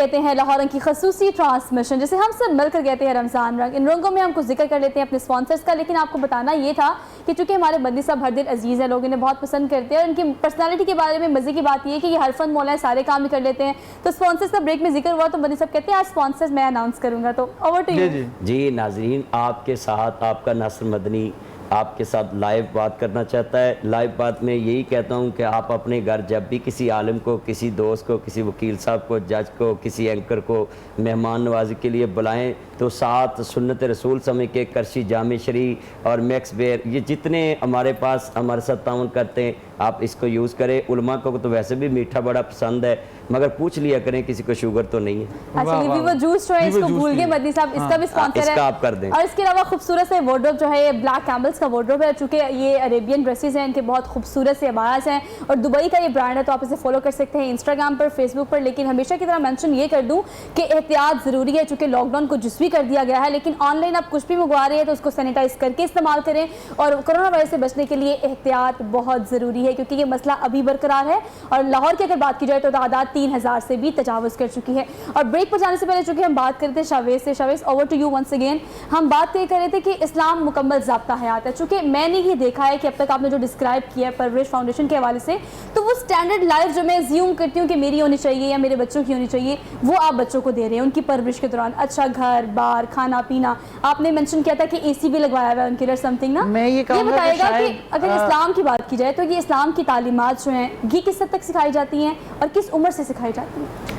کہتے ہیں لاہور رنگ کی خصوصی ٹرانسمیشن جسے ہم سب مل کر کہتے ہیں رمضان رنگ. ان رنگوں میں ہم کچھ ذکر کر لیتے ہیں اپنے اسپانسرز کا, لیکن آپ کو بتانا یہ تھا کہ چونکہ ہمارے مدنی صاحب ہر دل عزیز ہیں, لوگ انہیں بہت پسند کرتے ہیں, اور ان کی پرسنالٹی کے بارے میں مزے کی بات یہ ہے کہ یہ ہر فن مولا ہے, سارے کام بھی کر لیتے ہیں. تو اسپانسرز کا بریک میں ذکر ہوا تو مدنی صاحب کہتے ہیں آج اسپانسرز میں اناؤنس کروں گا, تو اوور ٹو یو. جی ناظرین, آپ کے ساتھ آپ کا ناصر مدنی آپ کے ساتھ لائیو بات کرنا چاہتا ہے. لائیو بات میں یہی کہتا ہوں کہ آپ اپنے گھر جب بھی کسی عالم کو, کسی دوست کو, کسی وکیل صاحب کو, جج کو, کسی اینکر کو مہمان نوازی کے لیے بلائیں تو ساتھ سنت رسول سمے کے کرشی جامع شریع اور میکس بیئر, یہ جتنے ہمارے پاس ہمارے ساتھ تعاون کرتے ہیں آپ اس کو یوز کریں. علماء کو تو ویسے بھی میٹھا بڑا پسند ہے, مگر پوچھ لیا کریں کسی کو شوگر تو نہیں ہے. اچھا, یہ وہ جوس جو ہے اس کو بھول گئے مدنی صاحب, اس کا بھی اسپانسر ہے, اس کا آپ کر دیں. اور اس کے علاوہ خوبصورت سے وارڈروب جو ہے یہ بلیک کیمبلز کا وارڈروب ہے, چونکہ یہ عربین ڈریسز ہیں, ان کے بہت خوبصورت سے عبایات ہیں, اور دبئی کا یہ برانڈ ہے, تو آپ اسے فالو کر سکتے ہیں انسٹاگرام پر, فیس بک پر. لیکن ہمیشہ کی طرح مینشن یہ کر دوں کہ احتیاط ضروری ہے, چونکہ لاک ڈاؤن کو جسوی کر دیا گیا ہے, لیکن آن لائن آپ کچھ بھی منگوا رہے ہیں تو اس کو سینیٹائز کر کے استعمال کریں, اور کرونا وائرس سے بچنے کے لیے احتیاط بہت ضروری ہے, کیونکہ یہ مسئلہ ابھی برقرار ہے. اور لاہور کی اگر بات کی جائے تو تعداد 3000 سے بھی تجاوز کر چکی ہے. اور بریک پر جانے سے پہلے چونکہ ہم بات کرتے ہیں شاویز سے, Chavez over to you once again. ہم بات کر رہے تھے کہ اسلام مکمل ضابطہ حیات ہے, چونکہ میں نے یہ دیکھا ہے کہ اب تک آپ نے جو ڈسکرائب کیا ہے پرورش فاؤنڈیشن کے حوالے سے, تو وہ اسٹینڈرڈ لائف جو میں زیوم کرتی ہوں کہ میری ہونی چاہیے یا میرے بچوں کی ہونی چاہیے, وہ آپ بچوں کو دے رہے ہیں ان کی پرورش کے دوران. اچھا گھر بار, کھانا پینا, آپ نے مینشن کیا تھا کہ اے سی بھی لگوایا ہوا ہے ان کے لیے سم تھنگ نا. میں یہ کہوں گا کہ اگر اسلام کی بات کی جائے تو یہ اسلام کی تعلیمات جو ہیں یہ کس حد تک سکھائی جاتی ہیں اور کس عمر سے سکھائی جاتی ہیں؟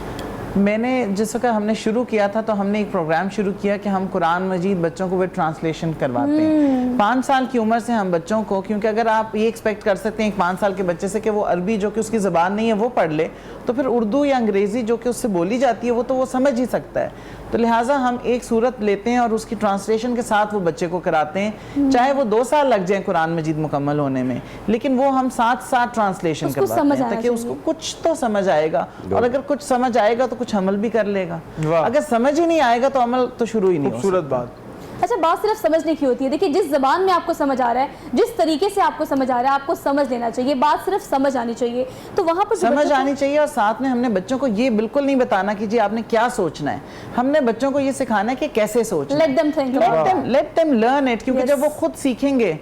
میں نے جس وقت ہم نے شروع کیا تھا تو ہم نے ایک پروگرام شروع کیا کہ ہم قرآن مجید بچوں کو وہ ٹرانسلیشن کرواتے ہیں 5 سال کی عمر سے. ہم بچوں کو, کیونکہ اگر آپ یہ ایکسپیکٹ کر سکتے ہیں ایک 5 سال کے بچے سے کہ وہ عربی جو کہ اس کی زبان نہیں ہے وہ پڑھ لے, تو پھر اردو یا انگریزی جو کہ اس سے بولی جاتی ہے وہ تو وہ سمجھ ہی سکتا ہے. تو لہٰذا ہم ایک صورت لیتے ہیں اور اس کی ٹرانسلیشن کے ساتھ وہ بچے کو کراتے ہیں, چاہے وہ 2 سال لگ جائیں قرآن مجید مکمل ہونے میں, لیکن وہ ہم ساتھ ٹرانسلیشن کرواتے ہیں تاکہ اس کو کچھ تو سمجھ آئے گا, اور اگر کچھ سمجھ آئے گا تو کچھ عمل بھی کر لے گا, اگر سمجھ ہی نہیں آئے گا تو عمل تو شروع ہی نہیں ہو سکتا. خوبصورت بات. اچھا, بات صرف سمجھنے کی ہوتی ہے. دیکھیے جس زبان میں آپ کو سمجھ آ رہا ہے, جس طریقے سے آپ کو سمجھ آ رہا ہے, آپ کو سمجھ لینا چاہیے, بات صرف سمجھ آنی چاہیے. تو وہاں پر سمجھ آنی چاہیے, اور ساتھ میں ہم نے بچوں کو یہ بالکل نہیں بتانا کہ جی آپ نے کیا سوچنا ہے, ہم نے بچوں کو یہ سکھانا ہے کہ کیسے سوچنا ہے. Let them think. Let them learn it, کیونکہ جب وہ خود سیکھیں گے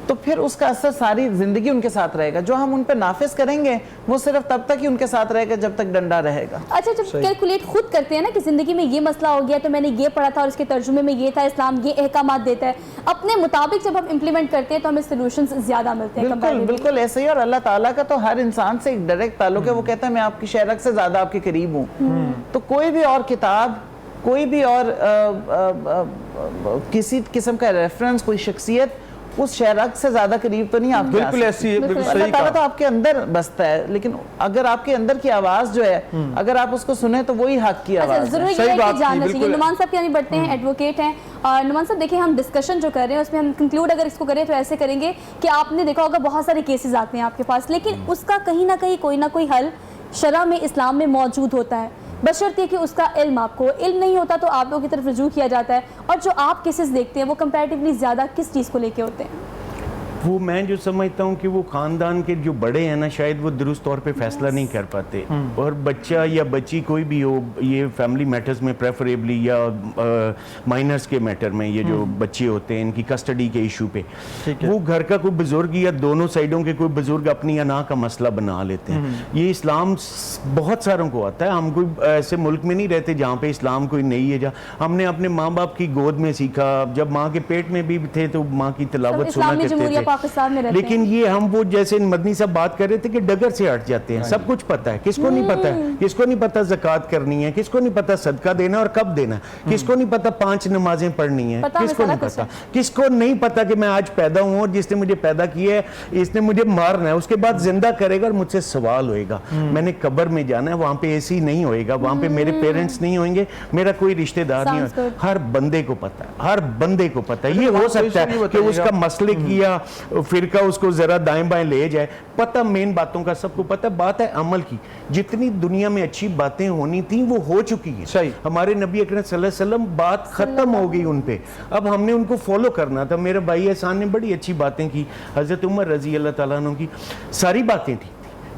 تو پھر اس کا اثر ساری زندگی ان کے ساتھ رہے گا. جو ہم ان پہ نافذ کریں گے وہ صرف تب تک ہی ان کے ساتھ رہے گا جب تک ڈنڈا رہے گا. اچھا, جب کیلکولیٹ خود کرتے ہیں نا کہ زندگی میں یہ مسئلہ ہو گیا تو میں نے یہ پڑھا تھا اور اس کے ترجمے میں یہ تھا, اسلام یہ احکامات دیتا ہے, اپنے مطابق جب ہم امپلیمنٹ کرتے ہیں تو ہمیں سولوشنز زیادہ ملتے ہیں. بالکل ایسے ہی. اور اللہ تعالیٰ کا تو ہر انسان سے ایک ڈائریکٹ تعلق ہے. وہ کہتا ہے میں آپ کی شہرک سے زیادہ آپ کے قریب ہوں. تو کوئی بھی اور کتاب, کوئی بھی اور کسی قسم کا ریفرنس, کوئی شخصیت اس شہرک سے زیادہ قریب تو نہیں آپ کے. بالکل ایسی ہے, بالکل صحیح اللہ تعالیٰ تو آپ کے اندر بستا ہے, لیکن اگر آپ کے اندر کی آواز جو ہے اگر آپ اس کو سنیں تو وہی حق کی آواز ہے. ضروری یہ ہے کہ جاننا چاہیے. نعمان صاحب کی بڑھتے ہیں, ایڈوکیٹ ہیں, اور نعمان صاحب دیکھیں ہم ڈسکشن جو کر رہے ہیں اس میں ہم کنکلوڈ اگر اس کو کریں تو ایسے کریں گے کہ آپ نے دیکھا ہوگا بہت سارے کیسز آتے ہیں آپ کے پاس, لیکن اس کا کہیں نہ کہیں کوئی نہ کوئی حل شرع میں, اسلام میں موجود ہوتا ہے, بشرط یہ کہ اس کا علم آپ کو علم نہیں ہوتا تو آپ لوگوں کی طرف رجوع کیا جاتا ہے. اور جو آپ کیسز دیکھتے ہیں وہ کمپیریٹیولی زیادہ کس چیز کو لے کے ہوتے ہیں؟ وہ میں جو سمجھتا ہوں کہ وہ خاندان کے جو بڑے ہیں نا, شاید وہ درست طور پہ فیصلہ نہیں کر پاتے, اور بچہ یا بچی کوئی بھی ہو, یہ فیملی میٹرز میں پریفریبلی یا مائنرز کے میٹر میں, یہ جو بچے ہوتے ہیں ان کی کسٹڈی کے ایشو پہ, وہ گھر کا کوئی بزرگ یا دونوں سائڈوں کے کوئی بزرگ اپنی انا کا مسئلہ بنا لیتے ہیں. یہ اسلام بہت ساروں کو آتا ہے. ہم کوئی ایسے ملک میں نہیں رہتے جہاں پہ اسلام کوئی نہیں ہے, جہاں ہم نے اپنے ماں باپ کی گود میں سیکھا, جب ماں کے پیٹ میں بھی تھے تو ماں کی تلاوت سنا کرتے تھے. پاکستان میں رہتے ہیں. لیکن یہ ہم وہ جیسے مدنی صاحب بات کر رہے تھے کہ ڈگر سے ہٹ جاتے ہیں. سب کچھ پتا ہے, کس کو نہیں پتا ہے, کس کو نہیں پتا زکوٰۃ کرنی ہے, کس کو نہیں پتا صدقہ دینا اور کب دینا ہے, کس کو نہیں پتا 5 نمازیں پڑھنی ہیں, کس کو نہیں پتا, کس کو نہیں پتا کہ میں آج پیدا ہوں اور جس نے مجھے پیدا کیا ہے اس نے مجھے مارنا ہے, اس کے بعد زندہ کرے گا اور مجھ سے سوال ہوئے گا. میں نے قبر میں جانا ہے, وہاں پہ اے سی نہیں ہوئے گا, وہاں پہ میرے پیرنٹس نہیں ہوئیں گے, میرا کوئی رشتہ دار نہیں ہوگا. ہر بندے کو پتا ہے, ہر بندے کو پتا ہے. یہ ہو سکتا ہے کہ اس کا مسلک یا فرقہ اس کو ذرا دائیں بائیں لے جائے, پتہ مین باتوں کا سب کو پتہ. بات ہے عمل کی. جتنی دنیا میں اچھی باتیں ہونی تھیں وہ ہو چکی ہیں. ہمارے نبی اکرم صلی اللہ علیہ وسلم بات ختم ہو گئی ان پہ, اب ہم نے ان کو فالو کرنا تھا. میرے بھائی احسان نے بڑی اچھی باتیں کی, حضرت عمر رضی اللہ تعالیٰ عنہ کی ساری باتیں تھیں,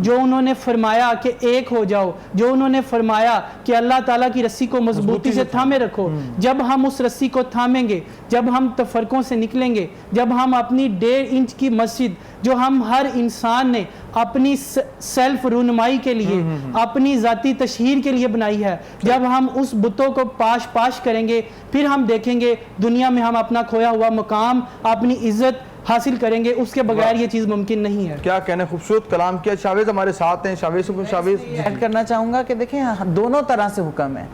جو انہوں نے فرمایا کہ ایک ہو جاؤ, جو انہوں نے فرمایا کہ اللہ تعالیٰ کی رسی کو مضبوطی سے تھامے رکھو, جب ہم اس رسی کو تھامیں گے, جب ہم تفرقوں سے نکلیں گے, جب ہم اپنی 1.5 انچ کی مسجد جو ہم ہر انسان نے اپنی سیلف رونمائی کے لیے, اپنی ذاتی تشہیر کے لیے بنائی ہے, جب ہم اس بتوں کو پاش کریں گے, پھر ہم دیکھیں گے دنیا میں ہم اپنا کھویا ہوا مقام, اپنی عزت حاصل کریں گے. اس کے بغیر یہ چیز ممکن نہیں ہے. کیا کہنے, خوبصورت کلام کیا. شاویز ہمارے ساتھ ہیں. شاویز ایڈ کرنا چاہوں گا کہ دیکھیں دونوں طرح سے حکم ہے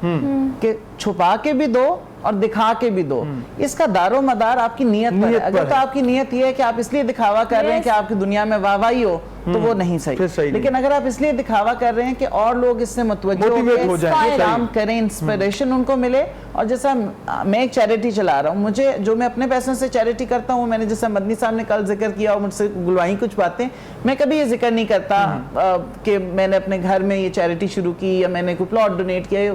کہ چھپا کے بھی دو اور دکھا کے بھی دو. اس کا دار و مدار آپ کی نیت پر ہے. اگر تو آپ کی نیت یہ ہے کہ آپ اس لیے دکھاوا کر رہے ہیں کہ آپ کی دنیا میں واہ واہی ہو تو وہ نہیں صحیح. لیکن اگر آپ اس لیے دکھاوا کر رہے ہیں کہ اور لوگ اس سے متوجہ ہو جائیں, کام کریں, انسپریشن ان کو ملے. اور جیسا میں ایک چیریٹی چلا رہا ہوں, مجھے جو میں اپنے پیسوں سے چیریٹی کرتا ہوں, میں نے جیسا مدنی صاحب نے کل ذکر کیا اور مجھ سے گلوائیں کچھ باتیں, میں کبھی یہ ذکر نہیں کرتا کہ میں نے اپنے گھر میں یہ چیریٹی شروع کی یا میں نے کوئی پلاٹ ڈونیٹ کیا.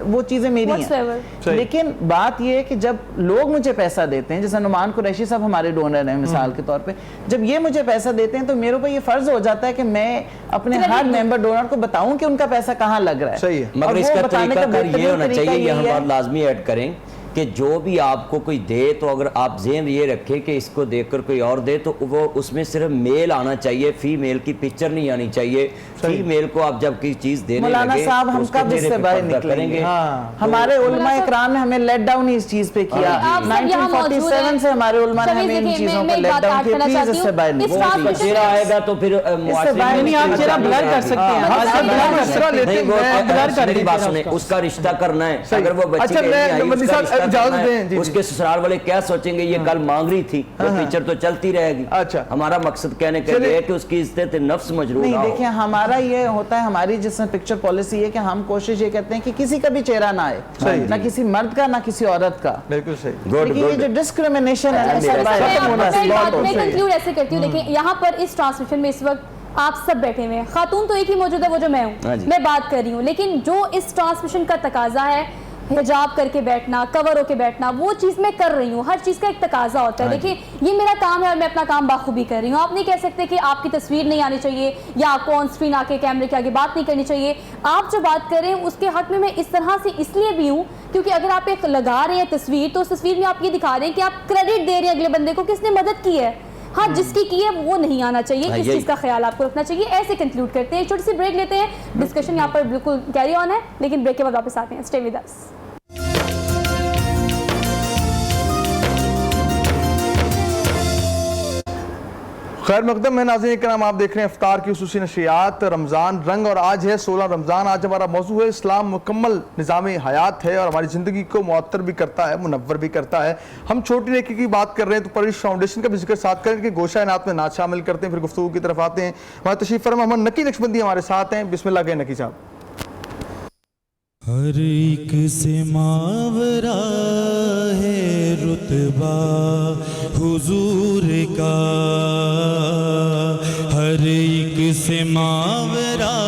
وہ چیزیں میری ہیں. لیکن بات یہ ہے کہ جب لوگ مجھے پیسہ دیتے ہیں, جیسا نعمان قریشی صاحب ہمارے ڈونر ہیں مثال کے طور پہ, جب یہ مجھے پیسہ دیتے ہیں تو میرے اوپر یہ فرض ہو جاتا ہے کہ میں اپنے ہر ممبر ڈونر کو بتاؤں کہ ان کا پیسہ کہاں لگ رہا ہے. مگر اس کا طریقہ کار یہ ہونا چاہیے, یہ ہم بات لازمی ایڈ کریں کہ جو بھی آپ کو کوئی دے تو اگر آپ ذہن یہ رکھیں کہ اس کو دیکھ کر کوئی اور دے تو وہ اس میں صرف میل آنا چاہیے, فیمیل کی پکچر نہیں آنی چاہیے. فیمیل کو آپ جب کوئی چیز دینے لگے مولانا صاحب ہم کب اس سے باہر نکلیں گے؟ ہمارے علماء اکرام نے ہمیں لیٹ ڈاؤن اس چیز پہ کیا. 1947 سے ہمارے علماء نے ہمیں ان چیزوں پہ لیٹ ڈاؤن کیا. پلیز اس سے باہر نکلیں. وہ چہرہ آئے گا تو پھر نہیں, آپ چہرہ بلر کر سکتے ہیں. اس کا رشتہ کرنا ہے. اگر وہ بچی اس کے سسرال والے کیا سوچیں گے, یہ کل مانگ رہی تھی, وہ پکچر تو چلتی رہے گی. ہمارا مقصد کہنے کا یہ ہے کہ اس کی عزت نفس مجروح نہ ہو. دیکھیں ہمارا یہ ہوتا ہے, ہماری جس میں پکچر پالیسی ہے کہ ہم کوشش یہ کرتے ہیں کہ کسی کا بھی چہرہ نہ آئے, نہ کسی مرد کا نہ کسی عورت کا. بالکل صحیح. یہ جو ڈسکریمنیشن ہے میں کنکلوڈ ایسے کرتی ہوں. دیکھیں یہاں پر اس ٹرانسمیشن میں اس وقت آپ سب بیٹھے ہوئے ہیں, خاتون تو ایک ہی موجود ہے وہ جو میں ہوں, میں بات کر رہی ہوں. لیکن جو اس ٹرانسمیشن کا تقاضا ہے, حجاب کر کے بیٹھنا, کور ہو کے بیٹھنا, وہ چیز میں کر رہی ہوں. ہر چیز کا ایک تقاضا ہوتا ہے. دیکھیں یہ میرا کام ہے اور میں اپنا کام باخوبی کر رہی ہوں. آپ نہیں کہہ سکتے کہ آپ کی تصویر نہیں آنی چاہیے یا آپ کو آن اسکرین آ کے کیمرے کے آگے بات نہیں کرنی چاہیے. آپ جو بات کر رہے ہیں اس کے حق میں اس طرح سے اس لیے بھی ہوں کیونکہ اگر آپ ایک لگا رہے ہیں تصویر, تو اس تصویر میں آپ یہ دکھا رہے ہیں کہ آپ کریڈٹ دے رہے ہیں اگلے بندے کو, کس نے مدد کی ہے. ہاں جس کی ہے وہ نہیں آنا چاہیے. اس چیز کا خیال آپ کو رکھنا چاہیے. ایسے کنکلوڈ کرتے ہیں, چھوٹی سی بریک لیتے ہیں. ڈسکشن یہاں پر بالکل کیری آن ہے, لیکن بریک کے بعد واپس آتے ہیں. Stay with us. خیر مقدم ہے ناظرین کرام, آپ دیکھ رہے ہیں افطار کی خصوصی نشریات رمضان رنگ, اور آج ہے 16 رمضان. آج ہمارا موضوع ہے اسلام مکمل نظام حیات ہے اور ہماری زندگی کو معطر بھی کرتا ہے, منور بھی کرتا ہے. ہم چھوٹی نیکی کی بات کر رہے ہیں تو پرورش فاؤنڈیشن کا بھی ذکر ساتھ کریں کہ گوشہ انعامات میں نعت شامل کرتے ہیں. پھر گفتگو کی طرف آتے ہیں. ہمارے تشریف فرما محمد نکی نقشبندی ہمارے ساتھ ہیں. بسم اللہ کہیں نکی صاحب. ہر ایک سے ماورا ہے رتبہ حضور کا, ہر ایک سے ماورا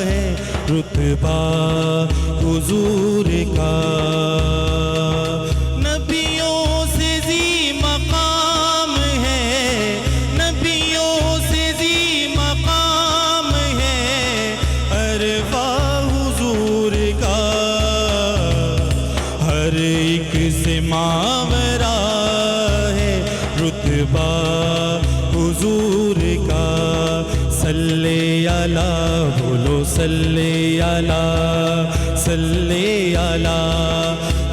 ہے رتبہ حضور کا. نبیوں سے ذی مقام ہے, نبیوں سے ذی مقام ہے عرفہ حضور کا. ہر ایک سے ماورا ہے رتبہ حضور کا. صلی علی بولو صلی علی صلی علی.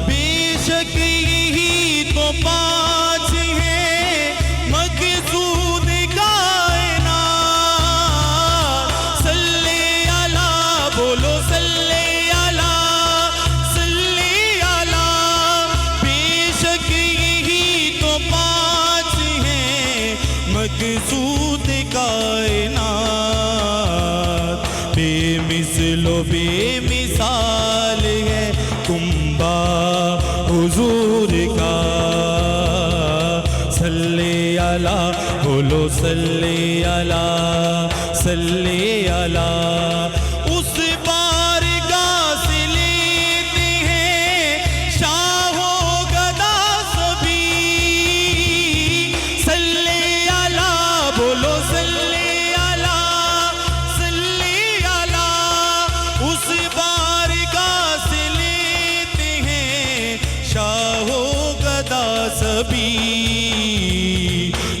بے شک یہی تو پاس ہے مقصود کائنات. صلی علی بولو صلی علی صلی علی. بے شک یہی تو پاس ہے مقصود کائنات. بے مثل و بے مثال ہے کنبہ حضور کا. صلی علی بولو صلی علی صلی علی. اس بارگاہ سے لیتے ہیں شاہ و گدا سبھی. صلی علی بولو صلی علی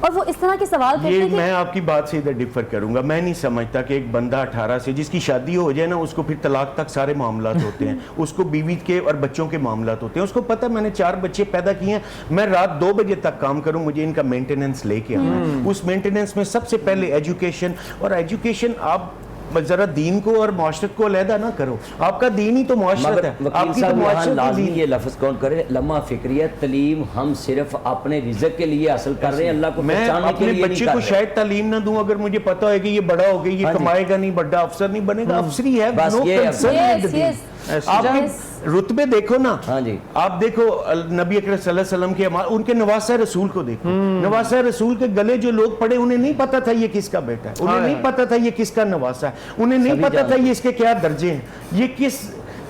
اور وہ اس طرح کے سوال کرتے یہ ہیں کہ میں آپ کی بات سے ادھر ڈفر کروں گا. میں نہیں سمجھتا کہ ایک بندہ 18 سے جس کی شادی ہو جائے نا اس کو پھر طلاق تک سارے معاملات ہوتے ہیں, اس کو بیوی کے اور بچوں کے معاملات ہوتے ہیں, اس کو پتہ میں نے 4 بچے پیدا کیے ہیں, میں رات 2 بجے تک کام کروں, مجھے ان کا مینٹیننس لے کے آنا ہے. اس مینٹیننس میں سب سے پہلے ایجوکیشن, اور ایجوکیشن آپ ذرا دین کو اور معاشرت کو علیحدہ نہ کرو, آپ کا دین ہی تو معاشرت ہے. وکیل صاحب یہاں لازمی یہ لفظ کون کرے, لمحہ فکریہ تعلیم ہم صرف اپنے رزق کے لیے حاصل کر رہے ہیں, اللہ کو پہچاننے کے لیے نہیں کر رہے. میں اپنے بچے کو شاید تعلیم نہ دوں اگر مجھے پتا ہے کہ یہ بڑا ہو گیا, یہ کمائے گا نہیں, بڑا افسر نہیں بنے گا, افسری ہے, آپ رتبے دیکھو نا. آپ دیکھو نبی اکرم صلی اللہ علیہ وسلم کے ان کے نواسہ رسول کو دیکھو, نواسہ رسول کے گلے جو لوگ پڑے انہیں نہیں پتا تھا یہ کس کا بیٹا ہے, انہیں نہیں پتا تھا یہ کس کا نواسہ ہے, انہیں نہیں پتا تھا یہ اس کے کیا درجے ہیں, یہ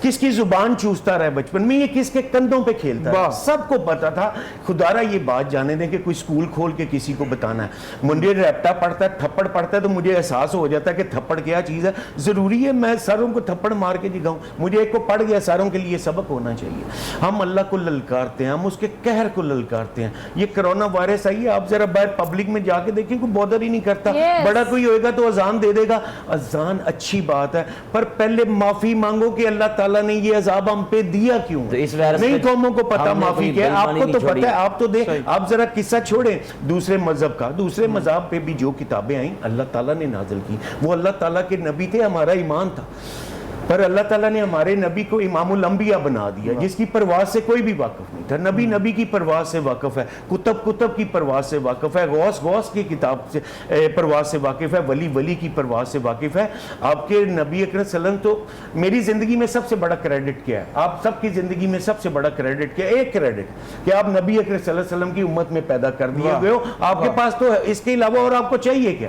کس کی زبان چوستا رہا بچپن میں, یہ کس کے کندھوں پہ کھیلتا ہے, سب کو پتا تھا. خدارہ یہ بات جانے دیں کہ کوئی سکول کھول کے کسی کو بتانا ہے. مجھے ریپٹا پڑھتا ہے, تھپڑ پڑھتا ہے تو مجھے احساس ہو جاتا ہے کہ تھپڑ کیا چیز ہے. ضروری ہے میں ساروں کو تھپڑ مار کے دکھاؤں؟ مجھے ایک کو پڑھ گیا, ساروں کے لیے سبق ہونا چاہیے. ہم اللہ کو للکارتے ہیں, ہم اس کے قہر کو للکارتے ہیں. یہ کرونا وائرس آئی ہے, آپ ذرا باہر پبلک میں جا کے دیکھیں کوئی بودر ہی نہیں کرتا. بڑا کوئی ہوئے گا تو اذان دے دے گا, اذان اچھی بات ہے, پر پہلے معافی مانگو کہ اللہ تعالیٰ نے یہ عذاب ہم پہ دیا کیوں. نئی قوموں کو پتا معافی کیا, آپ کو تو پتا ہے, آپ تو دیں. آپ ذرا قصہ چھوڑیں دوسرے مذہب کا, دوسرے مذہب پہ بھی جو کتابیں آئیں اللہ تعالیٰ نے نازل کی, وہ اللہ تعالیٰ کے نبی تھے, ہمارا ایمان تھا, پر اللہ تعالیٰ نے ہمارے نبی کو امام الانبیاء بنا دیا جس کی پرواز سے کوئی بھی واقف نہیں تھا. نبی کی پرواز سے واقف ہے, کتب کی پرواز سے واقف ہے, غوث کی کتاب سے پرواز سے واقف ہے, ولی کی پرواز سے واقف ہے. آپ کے نبی اکرم صلی اللہ علیہ وسلم تو میری زندگی میں سب سے بڑا کریڈٹ کیا ہے, آپ سب کی زندگی میں سب سے بڑا کریڈٹ کیا ہے, ایک کریڈٹ کہ آپ نبی اکرم صلی اللہ علیہ وسلم کی امت میں پیدا کر دیے گئے ہو. آپ کے پاس تو اس کے علاوہ اور آپ کو چاہیے کیا,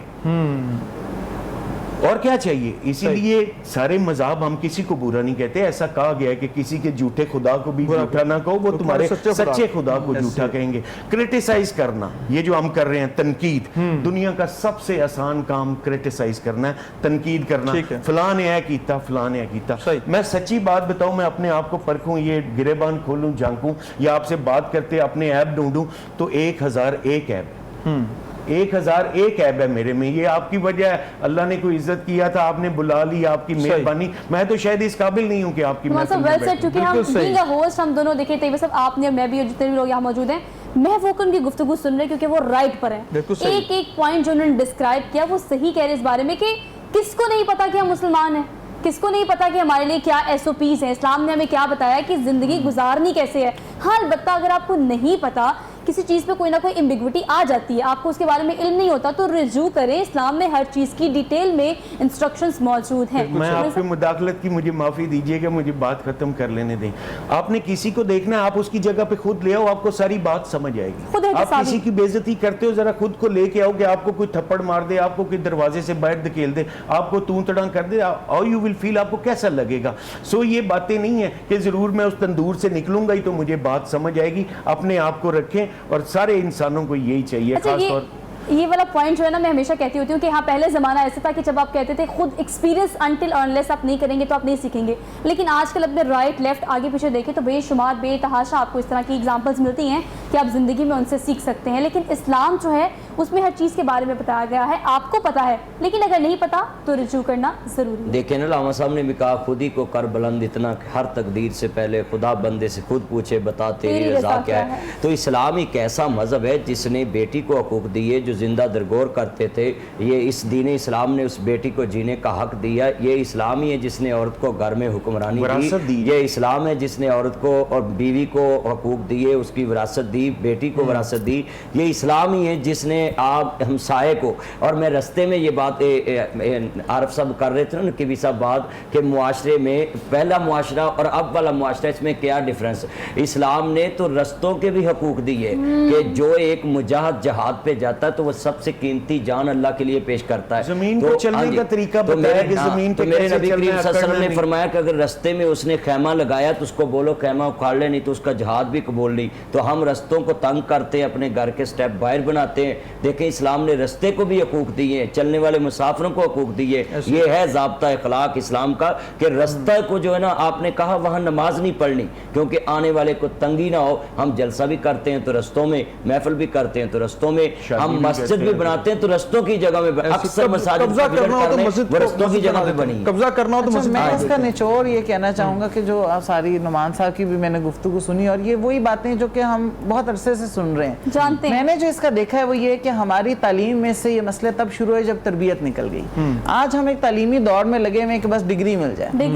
اور کیا چاہیے؟ اسی لیے سارے مذہب ہم کسی کو برا نہیں کہتے. ایسا کہا گیا ہے کہ کسی کے جھوٹے خدا کو بھی جھوٹا نہ کہو, وہ تمہارے سچے خدا کو جھوٹا کہیں گے. کرٹیسائز کرنا, یہ جو ہم کر رہے ہیں تنقید, دنیا کا سب سے آسان کام کرٹیسائز کرنا ہے, تنقید کرنا. فلاں نے اے کیتا, فلاں نے اے کیتا. میں سچی بات بتاؤں, میں اپنے آپ کو پرکھوں, یہ گریبان کھولوں, جھانکوں, یا آپ سے بات کرتے اپنے عیب ڈھونڈوں تو 1001 عیب, 1001 عیب ہے میرے میں. یہ آپ کی وجہ ہے, اللہ نے کوئی عزت کیا تھا, آپ نے بلا لی, آپ کی مہربانی. میں تو شاید اس قابل نہیں ہوں کہ آپ کی محفل میں بیٹھوں. چونکہ ہم ہوسٹ ہم دونوں دیکھیں طیب صاحب, آپ نے اور میں بھی, اور جتنے بھی لوگ یہاں موجود ہیں, محفوظ ان کی گفتگو سن رہے ہیں کیونکہ وہ رائٹ پر ہیں. ایک پوائنٹ جو انہوں نے ڈسکرائب کیا وہ صحیح کہہ رہے اس بارے میں کہ کس کو نہیں پتا کہ ہم مسلمان ہیں, کس کو نہیں پتا کہ ہمارے لیے کیا SOPs ہیں, اسلام نے ہمیں کیا بتایا کہ زندگی گزارنی کیسے ہے. ہاں البتہ اگر آپ کو نہیں پتا, کسی چیز پہ کوئی نہ کوئی ایمبیگوٹی آ جاتی ہے, آپ کو اس کے بارے میں علم نہیں ہوتا, تو رجوع کریں. اسلام میں ہر چیز کی ڈیٹیل میں انسٹرکشنز موجود ہیں. میں آپ کی مداخلت کی مجھے معافی دیجیے کہ مجھے بات ختم کر لینے دیں. آپ نے کسی کو دیکھنا ہے, آپ اس کی جگہ پہ خود لے آؤ, آپ کو ساری بات سمجھ آئے گی. آپ کسی کی بے عزتی کرتے ہو, ذرا خود کو لے کے آؤ کہ آپ کو کوئی تھپڑ مار دے, آپ کو کوئی دروازے سے باہر دھکیل دے, آپ کو توں تڑاں کر دے, ہاؤ یو ول فیل, آپ کو کیسا لگے گا. سو یہ باتیں نہیں ہیں کہ ضرور میں اس تندور سے نکلوں گا ہی تو مجھے بات سمجھ آئے گی. اپنے آپ کو رکھیں, اور سارے انسانوں کو یہی چاہیے. خاص طور یہ والا پوائنٹ جو ہے نا, میں ہمیشہ کہتی ہوتی ہوں کہ ہاں پہلے زمانہ ایسا تھا کہ جب آپ کہتے تھے خود ایکسپیرینس انٹل انلیس آپ نہیں کریں گے تو آپ نہیں سیکھیں گے. لیکن آج کل اپنے رائٹ لیفٹ آگے پیچھے دیکھیں تو بے شمار بے تحاشا آپ کو اس طرح کی ایگزامپلس ملتی ہیں کہ آپ زندگی میں ان سے سیکھ سکتے ہیں. لیکن اسلام جو ہے اس میں ہر چیز کے بارے میں بتایا گیا ہے, آپ کو پتا ہے, لیکن اگر نہیں پتا تو رجوع کرنا ضروری ہے. دیکھیں نا, علامہ صاحب نے بھی کہا خود ہی کو کر بلند اتنا کہ ہر تقدیر سے پہلے خدا بندے سے خود پوچھے بتا تیری رضا کیا ہے. تو اسلام ایک ایسا مذہب ہے جس نے بیٹی کو حقوق دیے جو زندہ درگور کرتے تھے. یہ اس دین اسلام نے اس بیٹی کو جینے کا حق دیا. یہ اسلام ہی ہے جس نے عورت کو گھر میں حکمرانی دی. یہ اسلام ہے جس نے عورت کو اور بیوی کو حقوق دیے, اس کی وراثت دی, بیٹی کو وراثت دی. یہ اسلام ہی ہے جس نے آپ ہمسائے کو, اور میں رستے میں یہ بات عارف صاحب کر رہے تھے نا کہ بھی صاحب بات کہ معاشرے میں پہلا معاشرہ اور اب والا معاشرہ اس میں کیا ڈیفرنس. اسلام نے تو رستوں کے بھی حقوق دیے کہ جو ایک مجاہد جہاد پہ جاتا ہے تو وہ سب سے قیمتی جان اللہ کے لیے پیش کرتا ہے. زمین کو چلنے کا طریقہ بتایا کہ زمین پہ میرے کیسے نبی چلنا کریم ہے. صلی اللہ علیہ وسلم نے فرمایا کہ اگر رستے میں اس نے خیمہ لگایا تو اس کو بولو خیمہ اکھاڑ لے, نہیں تو اس کا جہاد بھی قبول نہیں. تو ہم رستوں کو تنگ کرتے ہیں, اپنے گھر کے سٹیپ باہر بناتے ہیں. دیکھیں اسلام نے رستے کو بھی حقوق دیے, چلنے والے مسافروں کو حقوق دیے. یہ ہے ضابطہ اخلاق اسلام کا کہ رستہ کو جو ہے نا, آپ نے کہا وہاں نماز نہیں پڑھنی کیونکہ آنے والے کو تنگی نہ ہو. ہم جلسہ بھی کرتے ہیں تو رستوں میں, محفل بھی کرتے ہیں تو رستوں میں, ہم مسجد بھی بناتے ہیں تو رستوں کی جگہ میں. اکثر مساجد رستوں کی جگہ میں بنی. قبضہ کرنا ہو تو مسجد. میں اس کا نچوڑ یہ کہنا چاہوں گا کہ جو ساری نعمان صاحب کی بھی میں نے گفتگو سنی, اور یہ وہی باتیں جو کہ ہم بہت عرصے سے سن رہے ہیں جانتے ہیں. میں نے جو اس کا دیکھا ہے وہ یہ کہ ہماری تعلیم میں سے یہ مسئلے تب شروع ہوئے جب تربیت نکل گئی. آج ہم ایک تعلیمی دور میں لگے ہوئے کہ بس ڈگری مل جائے,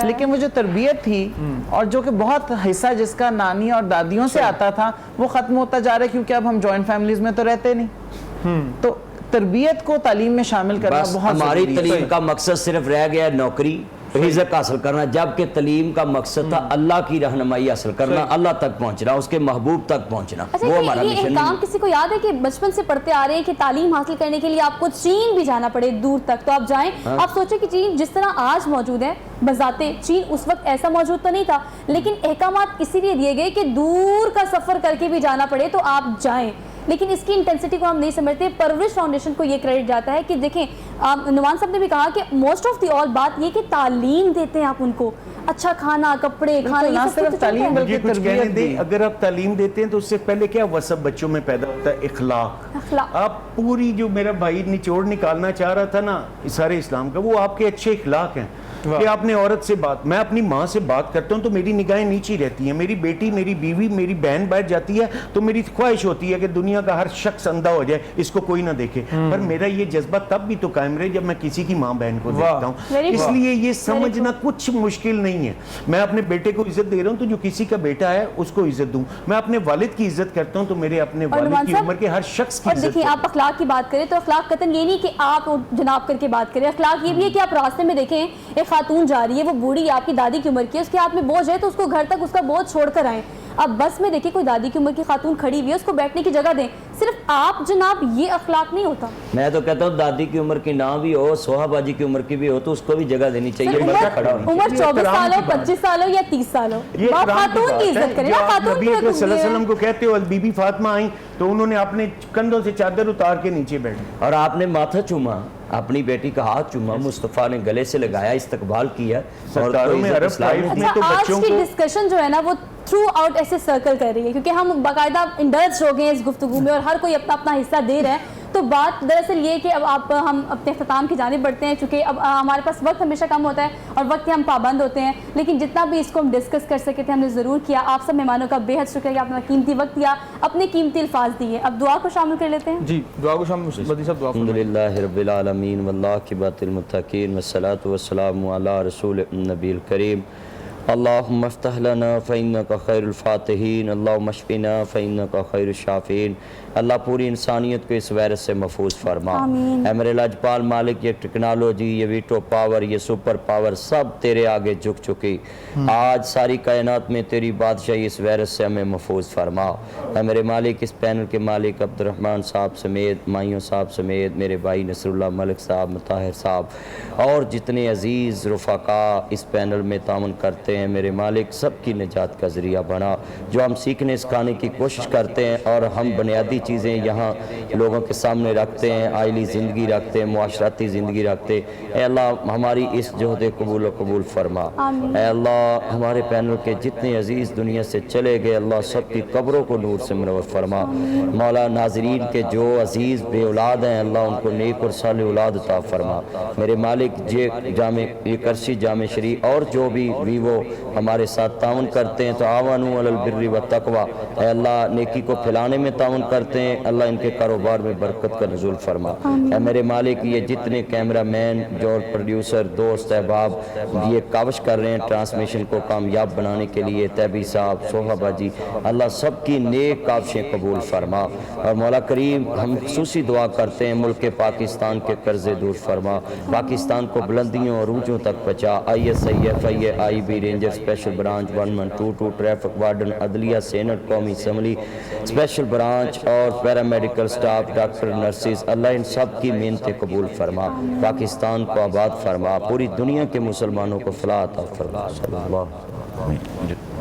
لیکن وہ جو تربیت تھی اور جو کہ بہت حصہ جس کا نانی اور دادیوں سے آتا تھا وہ ختم ہوتا جا رہا ہے, کیونکہ اب ہم جوائنٹ فیملیز میں تو رہتے نہیں. تو تربیت کو تعلیم میں شامل کرنا بہت ہماری تعلیم کا مقصد صرف رہ گیا نوکری رزق حاصل کرنا, جبکہ تعلیم کا مقصد تھا اللہ کی رہنمائی حاصل کرنا, اللہ تک پہنچنا, اس کے محبوب تک پہنچنا. وہ ہمارا مشن ہے. کسی کو یاد ہے کہ بچپن سے پڑھتے آ رہے ہیں کہ تعلیم حاصل کرنے کے لیے آپ کو چین بھی جانا پڑے دور تک, تو آپ جائیں. آپ سوچیں کہ چین جس طرح آج موجود ہے, بذات چین اس وقت ایسا موجود تو نہیں تھا, لیکن احکامات اسی لیے دیے گئے کہ دور کا سفر کر کے بھی جانا پڑے تو آپ جائیں. لیکن اس کی انٹینسٹی کو ہم نہیں سمجھتے. پرورش فاؤنڈیشن کو یہ کریڈٹ جاتا ہے کہ دیکھیں نعمان صاحب نے بھی کہا کہ موسٹ آف دی آل بات یہ کہ تعلیم دیتے ہیں آپ ان کو, اچھا کھانا, کپڑے, کھانا, نہ صرف تعلیم بلکہ تربیت دی. اگر آپ تعلیم دیتے ہیں تو اس سے پہلے کیا وصف بچوں میں پیدا ہوتا ہے؟ اخلاق. آپ پوری جو میرا بھائی نچوڑ نکالنا چاہ رہا تھا نا سارے اسلام کا, وہ آپ کے اچھے اخلاق ہیں کہ آپ نے عورت سے بات, میں اپنی ماں سے بات کرتا ہوں تو میری نگاہیں نیچی رہتی ہیں. میری بیٹی, میری بیوی, میری بہن باہر جاتی ہے تو میری خواہش ہوتی ہے کہ دنیا کا ہر شخص اندھا ہو جائے, اس کو کوئی نہ دیکھے. پر میرا یہ جذبہ تب بھی تو قائم رہے جب میں کسی کی ماں بہن کو دیکھتا ہوں. اس لیے یہ سمجھنا کچھ مشکل نہیں ہے. میں اپنے بیٹے کو عزت دے رہا ہوں تو جو کسی کا بیٹا ہے اس کو عزت دوں. میں اپنے والد کی عزت کرتا ہوں تو میرے اپنے والد کی عمر کے ہر شخص کی عزت. دیکھیں آپ اخلاق کی بات کریں تو اخلاق قطن یہ نہیں کہ آپ جناب کر کے بات کریں. اخلاق یہ بھی ہے کہ آپ راستے میں دیکھیں ایک خاتون جا رہی ہے, وہ بوڑھی آپ کی دادی کی عمر کی ہے, اس کے ہاتھ میں بوجھ ہے تو اس کو گھر تک اس کا بوجھ چھوڑ کر آئیں. اب بس میں دیکھیں کوئی دادی کی عمر کی خاتون کھڑی ہوئی ہے, اس کو بیٹھنے کی جگہ دیں. صرف آپ جناب, یہ اخلاق نہیں ہوتا. میں تو کہتا ہوں دادی کی عمر کی نہ بھی ہو, سوہا باجی کی عمر کی بھی ہو تو اس کو بھی جگہ دینی چاہیے. عمر 24 سال ہو, 25 سال ہو یا 30 سال ہو, آپ خاتون کی عزت کریں. نبی اکرم صلی اللہ علیہ وسلم کو کہتے ہو بی بی فاطمہ آئیں تو انہوں نے اپنے کندھوں سے چادر اتار کے نیچے بیٹھے اور آپ نے ماتھا چوما, اپنی بیٹی کا ہاتھ چوما, مصطفیٰ نے گلے سے لگایا, استقبال کیا. اور آج کی ڈسکشن جو ہے نا وہ تھرو آؤٹ ایسے سرکل کر رہی ہے کیونکہ ہم باقاعدہ انڈلج ہو گئے اس گفتگو میں اور ہر کوئی اپنا اپنا حصہ دے رہا ہے. تو بات دراصل یہ کہ اب ہم اپنے اختتام کی جانب بڑھتے ہیں, چونکہ اب ہمارے پاس وقت ہمیشہ کم ہوتا ہے اور وقت کے ہم پابند ہوتے ہیں, لیکن جتنا بھی اس کو ہم ڈسکس کر سکے تھے ہم نے ضرور کیا. آپ سب مہمانوں کا بے حد شکریہ کہ آپ نے قیمتی وقت دیا, اپنے قیمتی الفاظ دیے. اب دعا کو شامل کر لیتے ہیں. جی دعا کو شامل. الحمدللہ رب العالمین والعاقبۃ للمتقین والصلاۃ والسلام علی رسول النبی الکریم. اللہم افتح لنا فإنک خیر الفاتحین, اللہم اشفنا فإنک خیر الشافین. اللہ پوری انسانیت کو اس وائرس سے محفوظ فرما. اے میرے لاجپال مالک, یہ ٹیکنالوجی, یہ ویٹو پاور, یہ سپر پاور سب تیرے آگے جھک چکی. آج ساری کائنات میں تیری بادشاہی اس وائرس سے ہمیں محفوظ فرما. اے میرے مالک, اس پینل کے مالک عبد الرحمن صاحب سمیت, مائیوں صاحب سمیت, میرے بھائی نصر اللہ ملک صاحب, مطاہر صاحب اور جتنے عزیز رفقا اس پینل میں تعاون کرتے ہیں, میرے مالک سب کی نجات کا ذریعہ بنا. جو ہم سیکھنے سکھانے کی کوشش کرتے ہیں اور ہم بنیادی چیزیں یہاں لوگوں کے سامنے رکھتے ہیں, آئلی زندگی رکھتے ہیں, معاشرتی زندگی رکھتے ہیں, اے اللہ ہماری اس جہد قبول و قبول فرما. اے اللہ ہمارے پینل کے جتنے عزیز دنیا سے چلے گئے, اللہ سب کی قبروں کو نور سے منور فرما. مولا ناظرین کے جو عزیز بے اولاد ہیں, اللہ ان کو نیک اور صالح اولاد عطا فرما. میرے مالک یہ کرسی جامع شریف اور جو بھی ویوو ہمارے ساتھ تعاون کرتے ہیں, تو تعاونوا علی البر والتقوی, اے اللہ نیکی کو پھیلانے میں تعاون کرتے ہیں, اللہ ان کے کاروبار میں برکت کا نزول فرما. اے میرے مالک یہ جتنے کیمرہ مین جو پروڈیوسر دوست احباب یہ کاوش کر رہے ہیں ٹرانسمیشن کو کامیاب بنانے کے لیے, تیبی صاحب, سوہا باجی, اللہ سب کی نیک کاوشیں قبول فرما. اور مولا کریم ہم خصوصی دعا کرتے ہیں ملک پاکستان کے قرضے دور فرما, پاکستان کو بلندیوں اور عروجوں تک پہنچا. ISIFI آئی بھی ranger special branch 1122 traffic warden عدلیہ سینٹ قومی اسمبلی اسپیشل برانچ اور پیرامیڈیکل سٹاف ڈاکٹر نرسز اللہ ان سب کی محنتیں قبول فرما پاکستان کو آباد فرما پوری دنیا کے مسلمانوں کو فلاح عطا فرما صلی اللہ علیہ وسلم